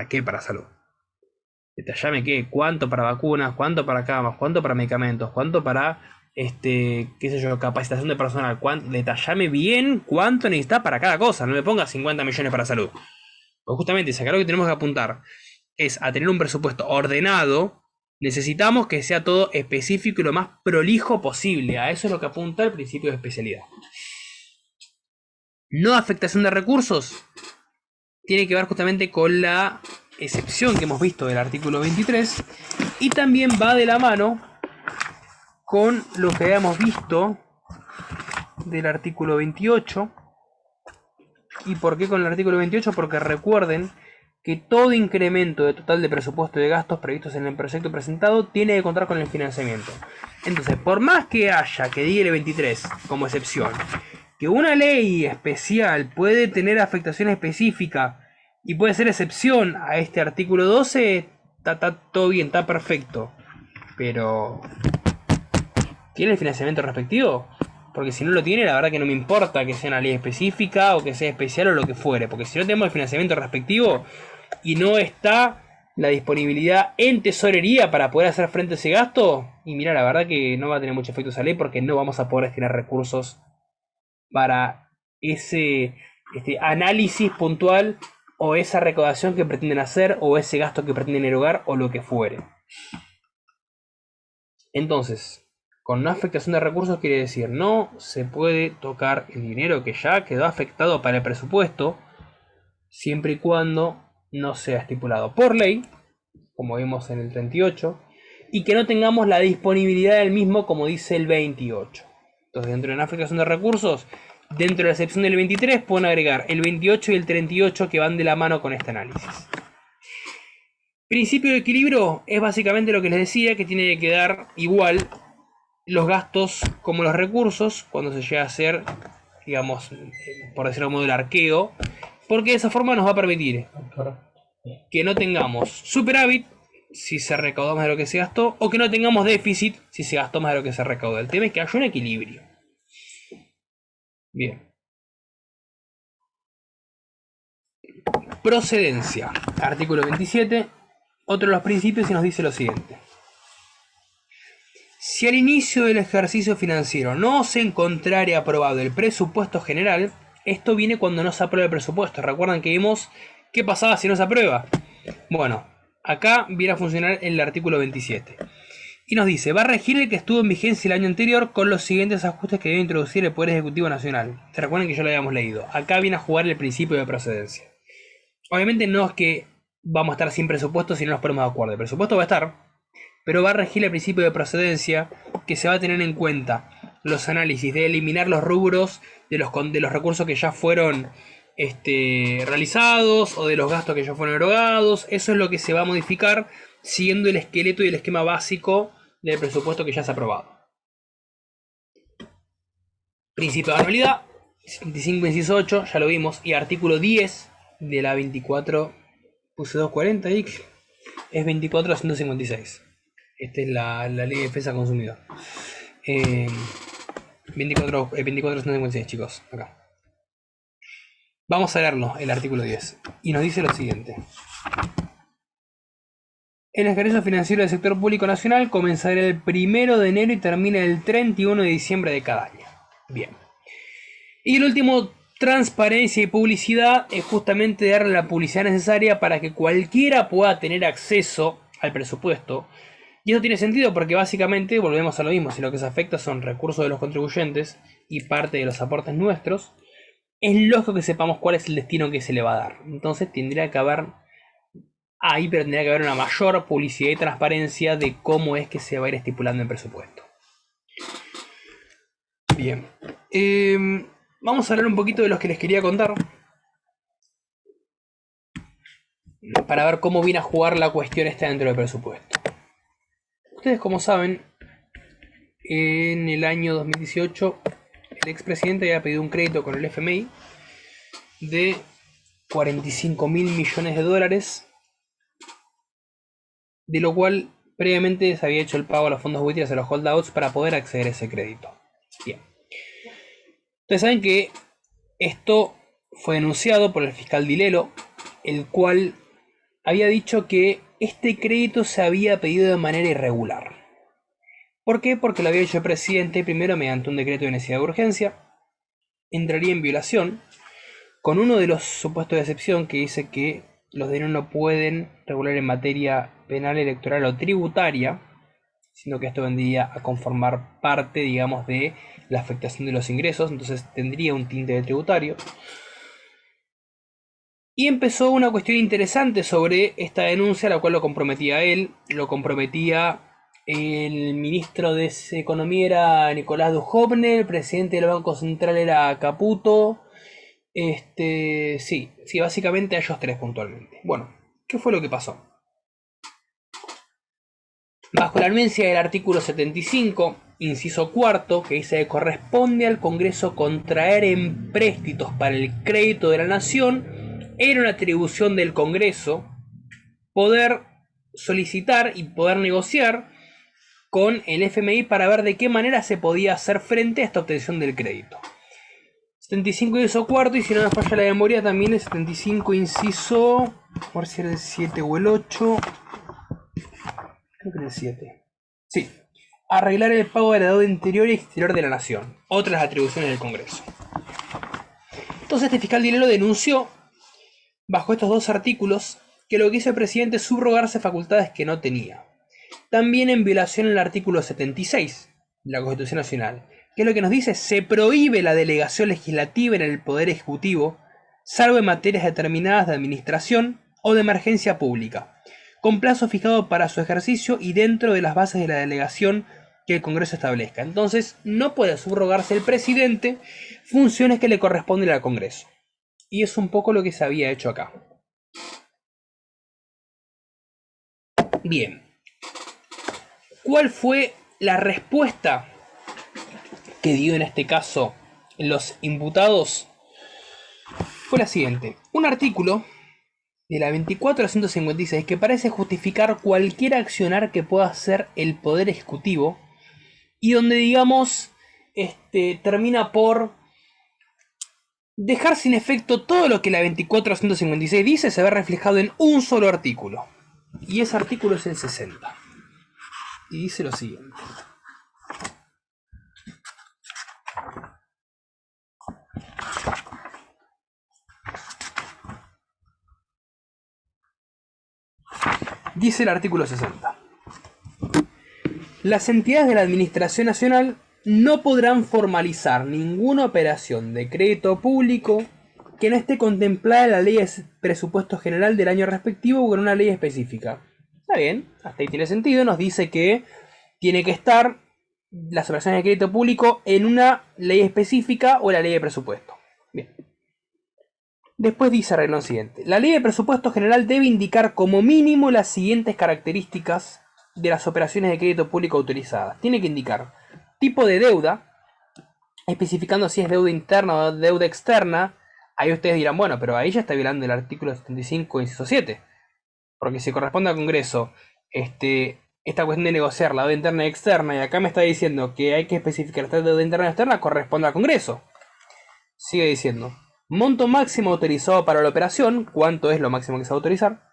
qué para salud? Detallame qué, cuánto para vacunas, cuánto para camas, cuánto para medicamentos, cuánto para, qué sé yo, capacitación de personal. Detallame bien cuánto necesitas para cada cosa. No me pongas 50 millones para salud. Pues justamente, si acá lo que tenemos que apuntar es a tener un presupuesto ordenado, necesitamos que sea todo específico y lo más prolijo posible. A eso es lo que apunta el principio de especialidad. No afectación de recursos tiene que ver justamente con la excepción que hemos visto del artículo 23 y también va de la mano con lo que habíamos visto del artículo 28. ¿Y por qué con el artículo 28? Porque recuerden que todo incremento de total de presupuesto y de gastos previstos en el proyecto presentado tiene que contar con el financiamiento. Entonces, por más que haya, que diga el 23 como excepción, que una ley especial puede tener afectación específica y puede ser excepción a este artículo 12, está todo bien, está perfecto. Pero, ¿tiene el financiamiento respectivo? Porque si no lo tiene, la verdad que no me importa que sea una ley específica o que sea especial o lo que fuere. Porque si no tenemos el financiamiento respectivo y no está la disponibilidad en tesorería para poder hacer frente a ese gasto, y mira, la verdad que no va a tener mucho efecto esa ley porque no vamos a poder destinar recursos para ese análisis puntual o esa recaudación que pretenden hacer o ese gasto que pretenden erogar o lo que fuere. Entonces, con no afectación de recursos quiere decir no se puede tocar el dinero que ya quedó afectado para el presupuesto siempre y cuando no sea estipulado por ley, como vimos en el 38, y que no tengamos la disponibilidad del mismo como dice el 28. Entonces, dentro de una afectación de recursos, dentro de la excepción del 23 pueden agregar el 28 y el 38 que van de la mano con este análisis. Principio de equilibrio es básicamente lo que les decía, que tiene que quedar igual los gastos como los recursos cuando se llega a hacer, digamos, por decirlo de modo, el arqueo, porque de esa forma nos va a permitir que no tengamos superávit si se recaudó más de lo que se gastó, o que no tengamos déficit si se gastó más de lo que se recaudó. El tema es que haya un equilibrio. Bien. Procedencia. Artículo 27. Otro de los principios y nos dice lo siguiente. Si al inicio del ejercicio financiero no se encontrare aprobado el presupuesto general, esto viene cuando no se aprueba el presupuesto. Recuerdan que vimos qué pasaba si no se aprueba. Bueno, acá viene a funcionar el artículo 27. Y nos dice, va a regir el que estuvo en vigencia el año anterior con los siguientes ajustes que debe introducir el Poder Ejecutivo Nacional. ¿Se recuerdan que ya lo habíamos leído? Acá viene a jugar el principio de procedencia. Obviamente no es que vamos a estar sin presupuesto si no nos ponemos de acuerdo. El presupuesto va a estar, pero va a regir el principio de procedencia que se va a tener en cuenta los análisis de eliminar los rubros de los recursos que ya fueron realizados o de los gastos que ya fueron erogados. Eso es lo que se va a modificar siguiendo el esqueleto y el esquema básico del presupuesto que ya se ha aprobado. Principio de anualidad, 25 inciso 8, ya lo vimos, y artículo 10 de la 24, puse 240 y es 24.256. Esta es la ley de defensa del consumidor. 24.256, chicos, acá. Vamos a leerlo, el artículo 10, y nos dice lo siguiente. El ejercicio financiero del sector público nacional comenzará el 1 de enero y termina el 31 de diciembre de cada año. Bien. Y el último, transparencia y publicidad, es justamente darle la publicidad necesaria para que cualquiera pueda tener acceso al presupuesto. Y eso tiene sentido porque básicamente volvemos a lo mismo. Si lo que se afecta son recursos de los contribuyentes y parte de los aportes nuestros, es lógico que sepamos cuál es el destino que se le va a dar. Entonces tendría que haber pero tendría que haber una mayor publicidad y transparencia de cómo es que se va a ir estipulando el presupuesto. Bien. Vamos a hablar un poquito de los que les quería contar. Para ver cómo viene a jugar la cuestión esta dentro del presupuesto. Ustedes, como saben, en el año 2018 el expresidente había pedido un crédito con el FMI de 45.000 millones de dólares, de lo cual previamente se había hecho el pago a los fondos buitres, a los holdouts, para poder acceder a ese crédito. Bien. Ustedes saben que esto fue denunciado por el fiscal Dilelo, el cual había dicho que este crédito se había pedido de manera irregular. ¿Por qué? Porque lo había hecho el presidente primero mediante un decreto de necesidad de urgencia. Entraría en violación con uno de los supuestos de excepción que dice que los dineros no pueden regular en materia penal, electoral o tributaria, sino que esto vendría a conformar parte, digamos, de la afectación de los ingresos, entonces tendría un tinte de tributario. Y empezó una cuestión interesante sobre esta denuncia, la cual lo comprometía él, lo comprometía el ministro de Economía era Nicolás Dujovne, el presidente del Banco Central era Caputo, Sí, básicamente a ellos tres puntualmente. Bueno, ¿qué fue lo que pasó? Bajo la anuencia del artículo 75, inciso cuarto, que dice que corresponde al Congreso contraer empréstitos para el crédito de la nación, era una atribución del Congreso poder solicitar y poder negociar con el FMI para ver de qué manera se podía hacer frente a esta obtención del crédito. 75 inciso cuarto, y si no me falla la memoria, también el 75 inciso, por si era el 7 o el 8, creo que era el 7. Sí, arreglar el pago de la deuda interior y exterior de la nación, otras atribuciones del Congreso. Entonces este fiscal Dilelo denunció, bajo estos dos artículos, que lo que hizo el presidente es subrogarse facultades que no tenía. También en violación al artículo 76 de la Constitución Nacional, que es lo que nos dice: se prohíbe la delegación legislativa en el Poder Ejecutivo, salvo en materias determinadas de administración o de emergencia pública, con plazo fijado para su ejercicio y dentro de las bases de la delegación que el Congreso establezca. Entonces, no puede subrogarse el presidente funciones que le corresponden al Congreso. Y es un poco lo que se había hecho acá. Bien. ¿Cuál fue la respuesta que dio en este caso los imputados? Fue la siguiente: un artículo de la 24 a 156 que parece justificar cualquier accionar que pueda hacer el Poder Ejecutivo y donde, digamos, termina por dejar sin efecto todo lo que la 24 a 156 dice. Se ve reflejado en un solo artículo, y ese artículo es el 60, y dice lo siguiente: dice el artículo 60. Las entidades de la Administración Nacional no podrán formalizar ninguna operación de crédito público que no esté contemplada en la ley de presupuesto general del año respectivo o en una ley específica. Está bien, hasta ahí tiene sentido. Nos dice que tiene que estar las operaciones de crédito público en una ley específica o en la ley de presupuesto. Bien. Después dice el siguiente: la ley de presupuesto general debe indicar como mínimo las siguientes características de las operaciones de crédito público autorizadas. Tiene que indicar tipo de deuda, especificando si es deuda interna o deuda externa. Ahí ustedes dirán, bueno, pero ahí ya está violando el artículo 75, inciso 7. Porque si corresponde al Congreso esta cuestión de negociar la deuda interna y externa, y acá me está diciendo que hay que especificar esta deuda interna y externa, corresponde al Congreso. Sigue diciendo: monto máximo autorizado para la operación, cuánto es lo máximo que se va a autorizar,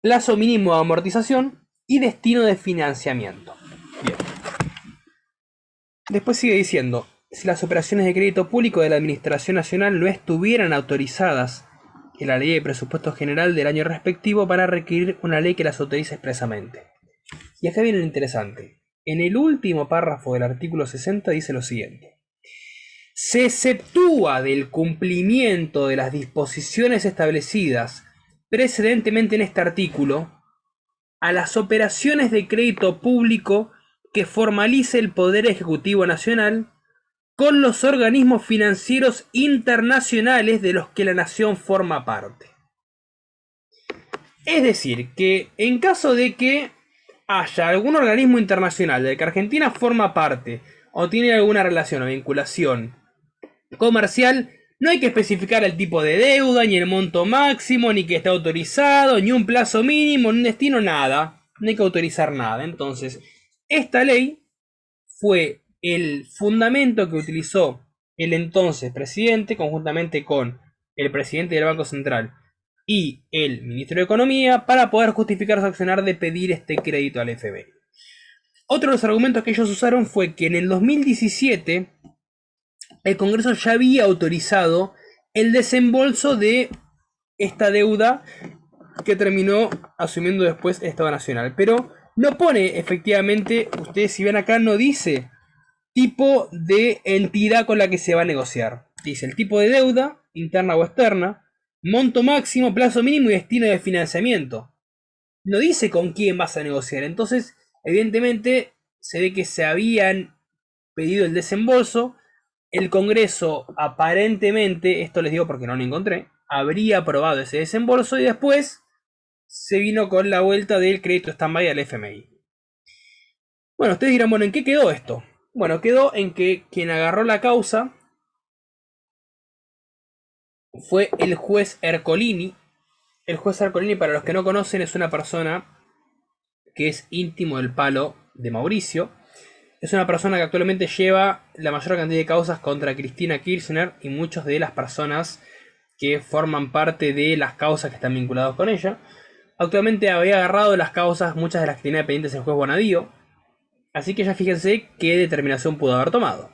plazo mínimo de amortización y destino de financiamiento. Bien. Después sigue diciendo: si las operaciones de crédito público de la Administración Nacional no estuvieran autorizadas en la ley de presupuesto general del año respectivo, para requerir una ley que las autorice expresamente. Y acá viene lo interesante. En el último párrafo del artículo 60 dice lo siguiente: se exceptúa del cumplimiento de las disposiciones establecidas precedentemente en este artículo a las operaciones de crédito público que formalice el Poder Ejecutivo Nacional con los organismos financieros internacionales de los que la nación forma parte. Es decir, que en caso de que haya algún organismo internacional del que Argentina forma parte o tiene alguna relación o vinculación comercial, no hay que especificar el tipo de deuda, ni el monto máximo, ni que esté autorizado, ni un plazo mínimo, ni un destino, nada. No hay que autorizar nada. Entonces, esta ley fue el fundamento que utilizó el entonces presidente, conjuntamente con el presidente del Banco Central y el ministro de Economía, para poder justificar su accionar de pedir este crédito al FMI. Otro de los argumentos que ellos usaron fue que en el 2017 el Congreso ya había autorizado el desembolso de esta deuda que terminó asumiendo después el Estado Nacional. Pero no pone efectivamente, ustedes si ven acá, no dice tipo de entidad con la que se va a negociar. Dice el tipo de deuda, interna o externa, monto máximo, plazo mínimo y destino de financiamiento. No dice con quién vas a negociar. Entonces, evidentemente, se ve que se habían pedido el desembolso el Congreso aparentemente, esto les digo porque no lo encontré, habría aprobado ese desembolso y después se vino con la vuelta del crédito stand-by al FMI. Bueno, ustedes dirán, bueno, ¿en qué quedó esto? Bueno, quedó en que quien agarró la causa fue el juez Ercolini. El juez Ercolini, para los que no conocen, es una persona que es íntimo del palo de Mauricio. Es una persona que actualmente lleva la mayor cantidad de causas contra Cristina Kirchner y muchas de las personas que forman parte de las causas que están vinculadas con ella. Actualmente había agarrado las causas, muchas de las que tenía pendientes el juez Bonadío. Así que ya fíjense qué determinación pudo haber tomado.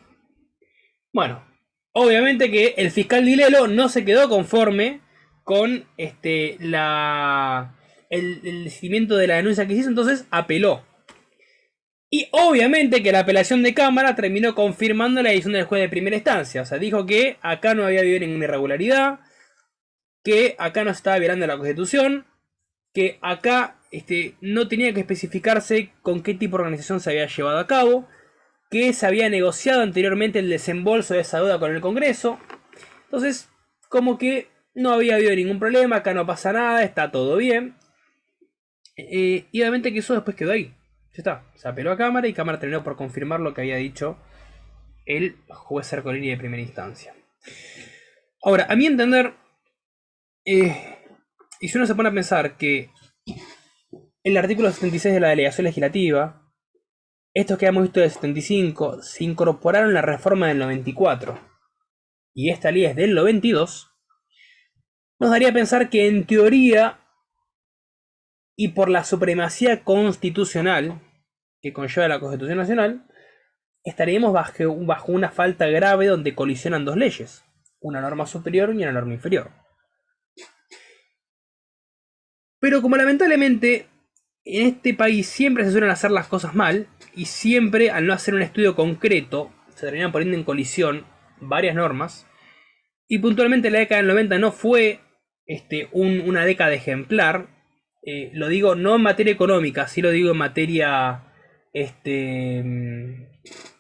Bueno, obviamente que el fiscal Dilelo no se quedó conforme con el decidimiento de la denuncia que se hizo, entonces apeló. Y obviamente que la apelación de Cámara terminó confirmando la decisión del juez de primera instancia. O sea, dijo que acá no había habido ninguna irregularidad, que acá no se estaba violando la Constitución, que acá no tenía que especificarse con qué tipo de organización se había llevado a cabo, que se había negociado anteriormente el desembolso de esa deuda con el Congreso. Entonces, como que no había habido ningún problema, acá no pasa nada, está todo bien. Y obviamente que eso después quedó ahí. Ya está, se apeló a Cámara y Cámara terminó por confirmar lo que había dicho el juez Ercolini de primera instancia. Ahora, a mi entender, y si uno se pone a pensar que el artículo 76 de la delegación legislativa, estos que habíamos visto del 75, se incorporaron en la reforma del 94, y esta ley es del 92, nos daría a pensar que en teoría, y por la supremacía constitucional que conlleva la Constitución Nacional, estaríamos bajo una falta grave donde colisionan dos leyes, una norma superior y una norma inferior. Pero como lamentablemente en este país siempre se suelen hacer las cosas mal, y siempre al no hacer un estudio concreto, se terminan poniendo en colisión varias normas, y puntualmente la década del 90 no fue una década ejemplar. Lo digo no en materia económica, sí lo digo en materia,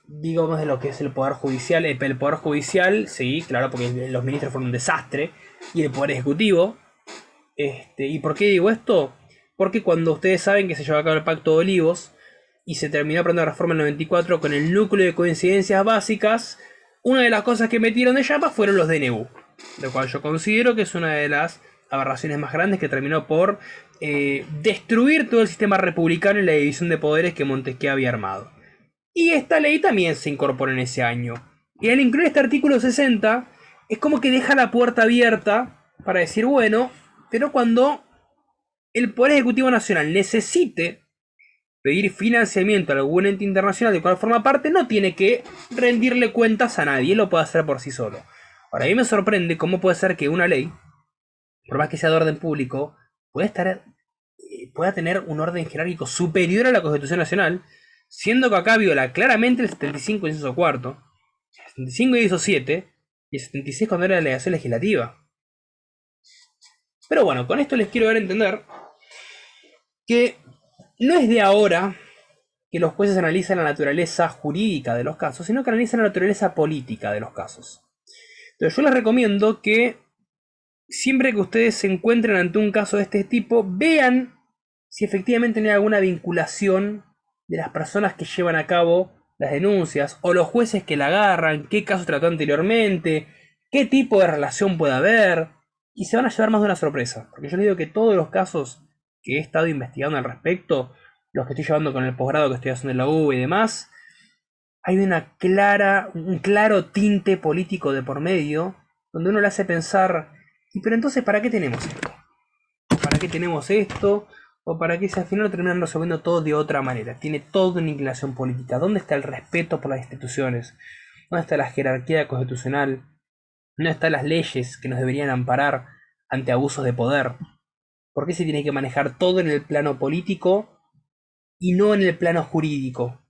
digamos, de lo que es el Poder Judicial. El Poder Judicial, sí, claro, porque los ministros fueron un desastre, y el Poder Ejecutivo. ¿Y por qué digo esto? Porque cuando ustedes saben que se llevó a cabo el Pacto de Olivos y se terminó aprobando la reforma en 94 con el núcleo de coincidencias básicas, una de las cosas que metieron de llama fueron los DNU, lo cual yo considero que es una de las aberraciones más grandes, que terminó por destruir todo el sistema republicano y la división de poderes que Montesquieu había armado. Y esta ley también se incorporó en ese año. Y al incluir este artículo 60, es como que deja la puerta abierta para decir, bueno, pero cuando el Poder Ejecutivo Nacional necesite pedir financiamiento a algún ente internacional del cual forma parte, no tiene que rendirle cuentas a nadie, lo puede hacer por sí solo. Ahora, a mí me sorprende cómo puede ser que una ley, por más que sea de orden público, pueda tener un orden jerárquico superior a la Constitución Nacional, siendo que acá viola claramente el 75 inciso cuarto, el 75 inciso 7 y el 76 cuando era la delegación legislativa. Pero bueno, con esto les quiero dar a entender que no es de ahora que los jueces analizan la naturaleza jurídica de los casos, sino que analizan la naturaleza política de los casos. Entonces yo les recomiendo que siempre que ustedes se encuentren ante un caso de este tipo, vean si efectivamente no hay alguna vinculación de las personas que llevan a cabo las denuncias, o los jueces que la agarran, qué caso trató anteriormente, qué tipo de relación puede haber, y se van a llevar más de una sorpresa. Porque yo les digo que todos los casos que he estado investigando al respecto, los que estoy llevando con el posgrado que estoy haciendo en la U y demás, hay un claro tinte político de por medio, donde uno le hace pensar, ¿y pero entonces para qué tenemos esto? ¿Para qué tenemos esto? ¿O para qué si al final lo terminan resolviendo todo de otra manera? Tiene toda una inclinación política. ¿Dónde está el respeto por las instituciones? ¿Dónde está la jerarquía constitucional? ¿Dónde están las leyes que nos deberían amparar ante abusos de poder? ¿Por qué se tiene que manejar todo en el plano político y no en el plano jurídico?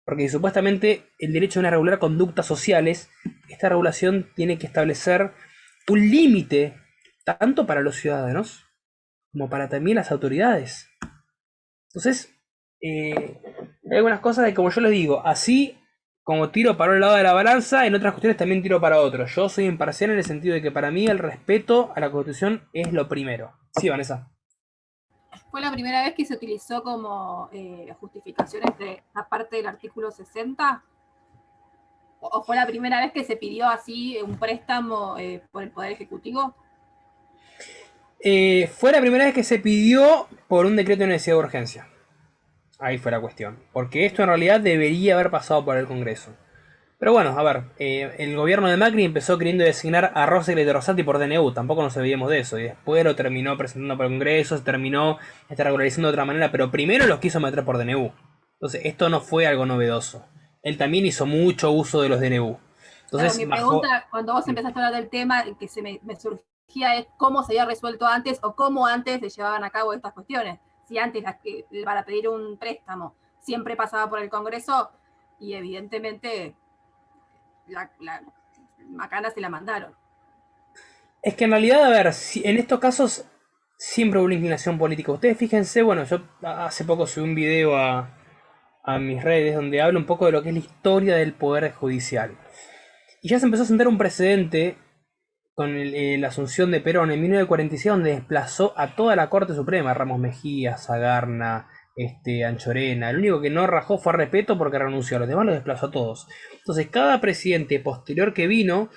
Porque supuestamente el derecho a una regular conductas sociales, esta regulación tiene que establecer un límite tanto para los ciudadanos como para también las autoridades. Entonces, hay algunas cosas de, como yo les digo, así como tiro para un lado de la balanza, en otras cuestiones también tiro para otro. Yo soy imparcial en el sentido de que para mí el respeto a la Constitución es lo primero. Sí, Vanessa. ¿Fue la primera vez que se utilizó como justificación entre aparte del artículo 60? ¿O fue la primera vez que se pidió así un préstamo por el Poder Ejecutivo? Fue la primera vez que se pidió por un decreto de necesidad de urgencia. Ahí fue la cuestión. Porque esto en realidad debería haber pasado por el Congreso. Pero bueno, a ver, el gobierno de Macri empezó queriendo designar a Rosell y Rosati por DNU, tampoco nos olvidemos de eso, y después lo terminó presentando por el Congreso, se terminó regularizando de otra manera, pero primero los quiso meter por DNU. Entonces, esto no fue algo novedoso. Él también hizo mucho uso de los DNU. Entonces, claro, mi pregunta, cuando vos empezaste a hablar del tema, que se me surgía es cómo se había resuelto antes o cómo antes se llevaban a cabo estas cuestiones. Si antes para pedir un préstamo siempre pasaba por el Congreso y evidentemente la macana se la mandaron. Es que en realidad, a ver, en estos casos siempre hubo una inclinación política. Ustedes fíjense, bueno, yo hace poco subí un video a mis redes donde hablo un poco de lo que es la historia del Poder Judicial. Y ya se empezó a sentar un precedente con la asunción de Perón en 1946, donde desplazó a toda la Corte Suprema, Ramos Mejía, Sagarna, Anchorena. El único que no rajó fue a Respeto porque renunció, a los demás los desplazó a todos. Entonces cada presidente posterior que vino,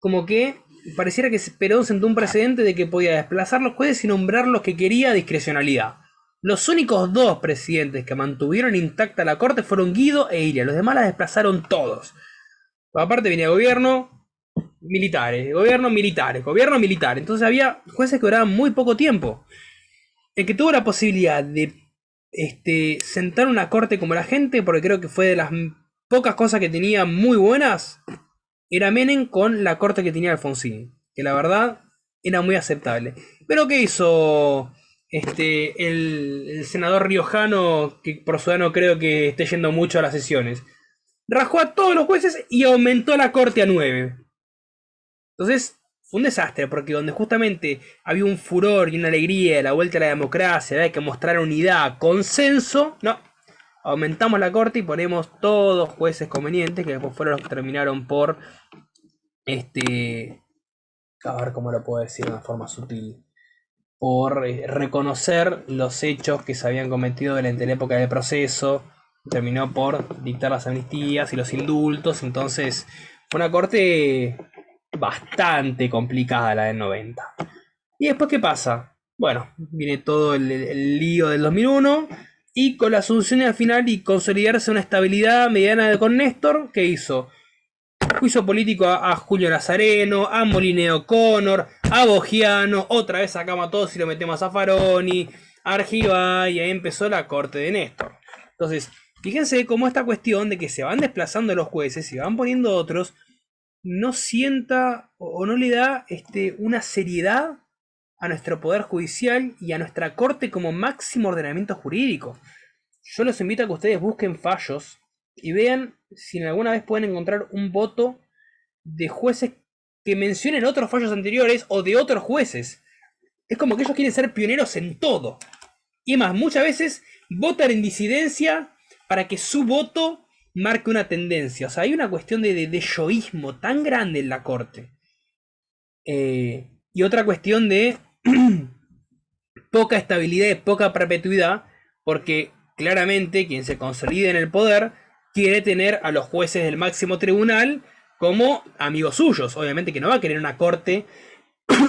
como que pareciera que Perón sentó un precedente de que podía desplazar los jueces y nombrar los que quería a discrecionalidad. Los únicos dos presidentes que mantuvieron intacta la Corte fueron Guido e Iria, los demás la desplazaron todos. Aparte venía gobierno, militares, gobierno, militares, gobierno, militar. Entonces había jueces que duraban muy poco tiempo. El que tuvo la posibilidad de sentar una corte como la gente, porque creo que fue de las pocas cosas que tenía muy buenas, era Menem con la corte que tenía Alfonsín, que la verdad era muy aceptable. Pero ¿qué hizo el senador riojano, que por su edad no creo que esté yendo mucho a las sesiones? Rajó a todos los jueces y aumentó la corte a 9. Entonces, fue un desastre, porque donde justamente había un furor y una alegría de la vuelta a la democracia, había que mostrar unidad, consenso, no. Aumentamos la corte y ponemos todos jueces convenientes, que después fueron los que terminaron por, a ver cómo lo puedo decir de una forma sutil, por reconocer los hechos que se habían cometido durante la época del proceso, terminó por dictar las amnistías y los indultos. Entonces fue una corte bastante complicada la del 90. ¿Y después qué pasa? Bueno, viene todo el lío del 2001 y con la asunción al final y consolidarse una estabilidad mediana con Néstor, ¿qué hizo? Juicio político a Julio Nazareno, a Molineo Connor, a Bogiano, otra vez sacamos a todos y lo metemos a Faroni, a Argibay, y ahí empezó la corte de Néstor. Entonces, fíjense cómo esta cuestión de que se van desplazando los jueces y van poniendo otros, no sienta o no le da una seriedad a nuestro poder judicial y a nuestra corte como máximo ordenamiento jurídico. Yo los invito a que ustedes busquen fallos y vean si alguna vez pueden encontrar un voto de jueces que mencionen otros fallos anteriores o de otros jueces. Es como que ellos quieren ser pioneros en todo. Y más, muchas veces votan en disidencia para que su voto marque una tendencia. O sea, hay una cuestión de yoísmo tan grande en la corte. Y otra cuestión de poca estabilidad y poca perpetuidad, porque claramente quien se consolida en el poder quiere tener a los jueces del máximo tribunal como amigos suyos. Obviamente que no va a querer una corte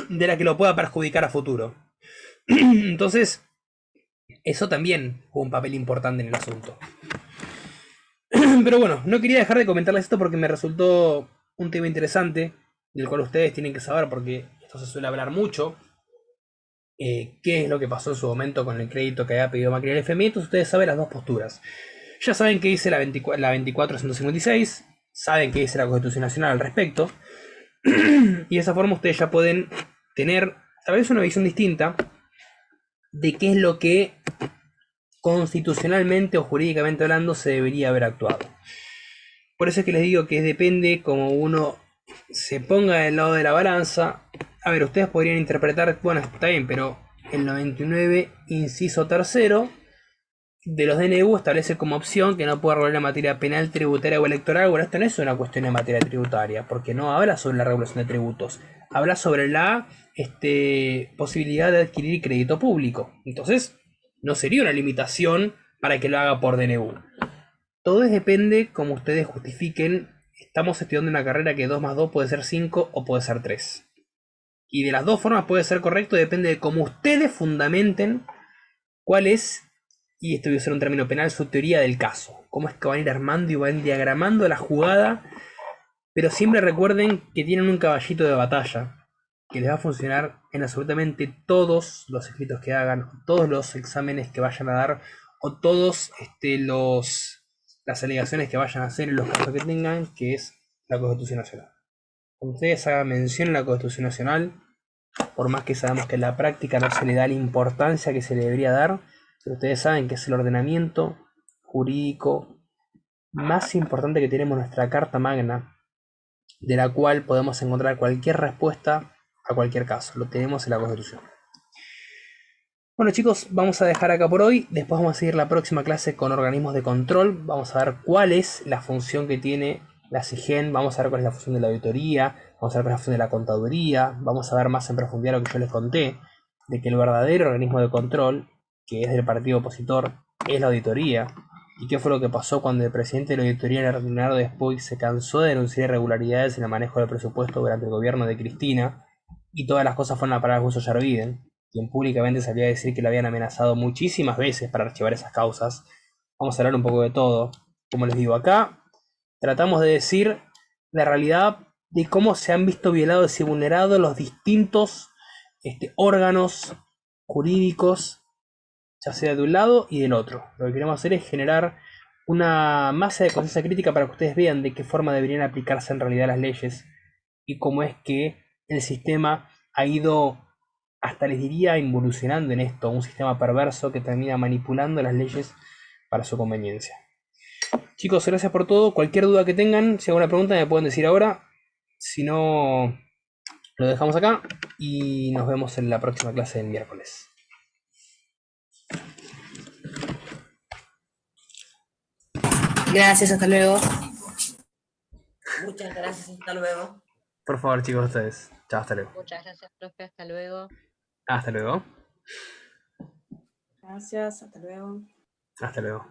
de la que lo pueda perjudicar a futuro. Entonces, eso también jugó un papel importante en el asunto. Pero bueno, no quería dejar de comentarles esto porque me resultó un tema interesante, del cual ustedes tienen que saber porque esto se suele hablar mucho. Qué es lo que pasó en su momento con el crédito que había pedido Macri al FMI. Entonces ustedes saben las dos posturas. Ya saben qué dice la 24.156, saben qué dice la Constitución Nacional al respecto, y de esa forma ustedes ya pueden tener tal vez una visión distinta de qué es lo que constitucionalmente o jurídicamente hablando se debería haber actuado. Por eso es que les digo que depende como uno se ponga del lado de la balanza. A ver, ustedes podrían interpretar, bueno, está bien, pero el 99, inciso tercero, de los DNU establece como opción que no puede regular la materia penal, tributaria o electoral. Bueno, esto no es una cuestión de materia tributaria, porque no habla sobre la regulación de tributos, habla sobre la posibilidad de adquirir crédito público. Entonces, no sería una limitación para que lo haga por DNU. Todo depende como ustedes justifiquen. Estamos estudiando una carrera que 2 más 2 puede ser 5 o puede ser 3. Y de las dos formas puede ser correcto, depende de cómo ustedes fundamenten cuál es, y esto voy a usar un término penal, su teoría del caso. Cómo es que van a ir armando y van diagramando la jugada, pero siempre recuerden que tienen un caballito de batalla que les va a funcionar en absolutamente todos los escritos que hagan, todos los exámenes que vayan a dar, o todos las alegaciones que vayan a hacer en los casos que tengan, que es la Constitución Nacional. Cuando ustedes hagan mención en la Constitución Nacional, por más que sabemos que en la práctica no se le da la importancia que se le debería dar, pero ustedes saben que es el ordenamiento jurídico más importante que tenemos en nuestra Carta Magna, de la cual podemos encontrar cualquier respuesta a cualquier caso. Lo tenemos en la Constitución. Bueno, chicos, vamos a dejar acá por hoy. Después vamos a seguir la próxima clase con organismos de control. Vamos a ver cuál es la función que tiene la SIGEN. Vamos a ver cuál es la función de la auditoría. Vamos a ver cuál es la función de la contaduría. Vamos a ver más en profundidad lo que yo les conté, de que el verdadero organismo de control, que es del partido opositor, es la auditoría. ¿Y qué fue lo que pasó cuando el presidente de la auditoría, Leonardo Despuig, se cansó de denunciar irregularidades en el manejo del presupuesto durante el gobierno de Cristina? Y todas las cosas fueron a parar al juicio Yarviden, quien públicamente salió a decir que lo habían amenazado muchísimas veces para archivar esas causas. Vamos a hablar un poco de todo. Como les digo, acá tratamos de decir la realidad de cómo se han visto violados y vulnerados los distintos órganos jurídicos, ya sea de un lado y del otro. Lo que queremos hacer es generar una masa de conciencia crítica para que ustedes vean de qué forma deberían aplicarse en realidad las leyes y cómo es que el sistema ha ido, hasta les diría, involucionando en esto, un sistema perverso que termina manipulando las leyes para su conveniencia. Chicos, gracias por todo. Cualquier duda que tengan, si hay alguna pregunta me pueden decir ahora. Si no, lo dejamos acá y nos vemos en la próxima clase del miércoles. Gracias, hasta luego. Muchas gracias, hasta luego. Por favor, chicos, ustedes. Chao, hasta luego. Muchas gracias, profe. Hasta luego. Hasta luego. Gracias, hasta luego. Hasta luego.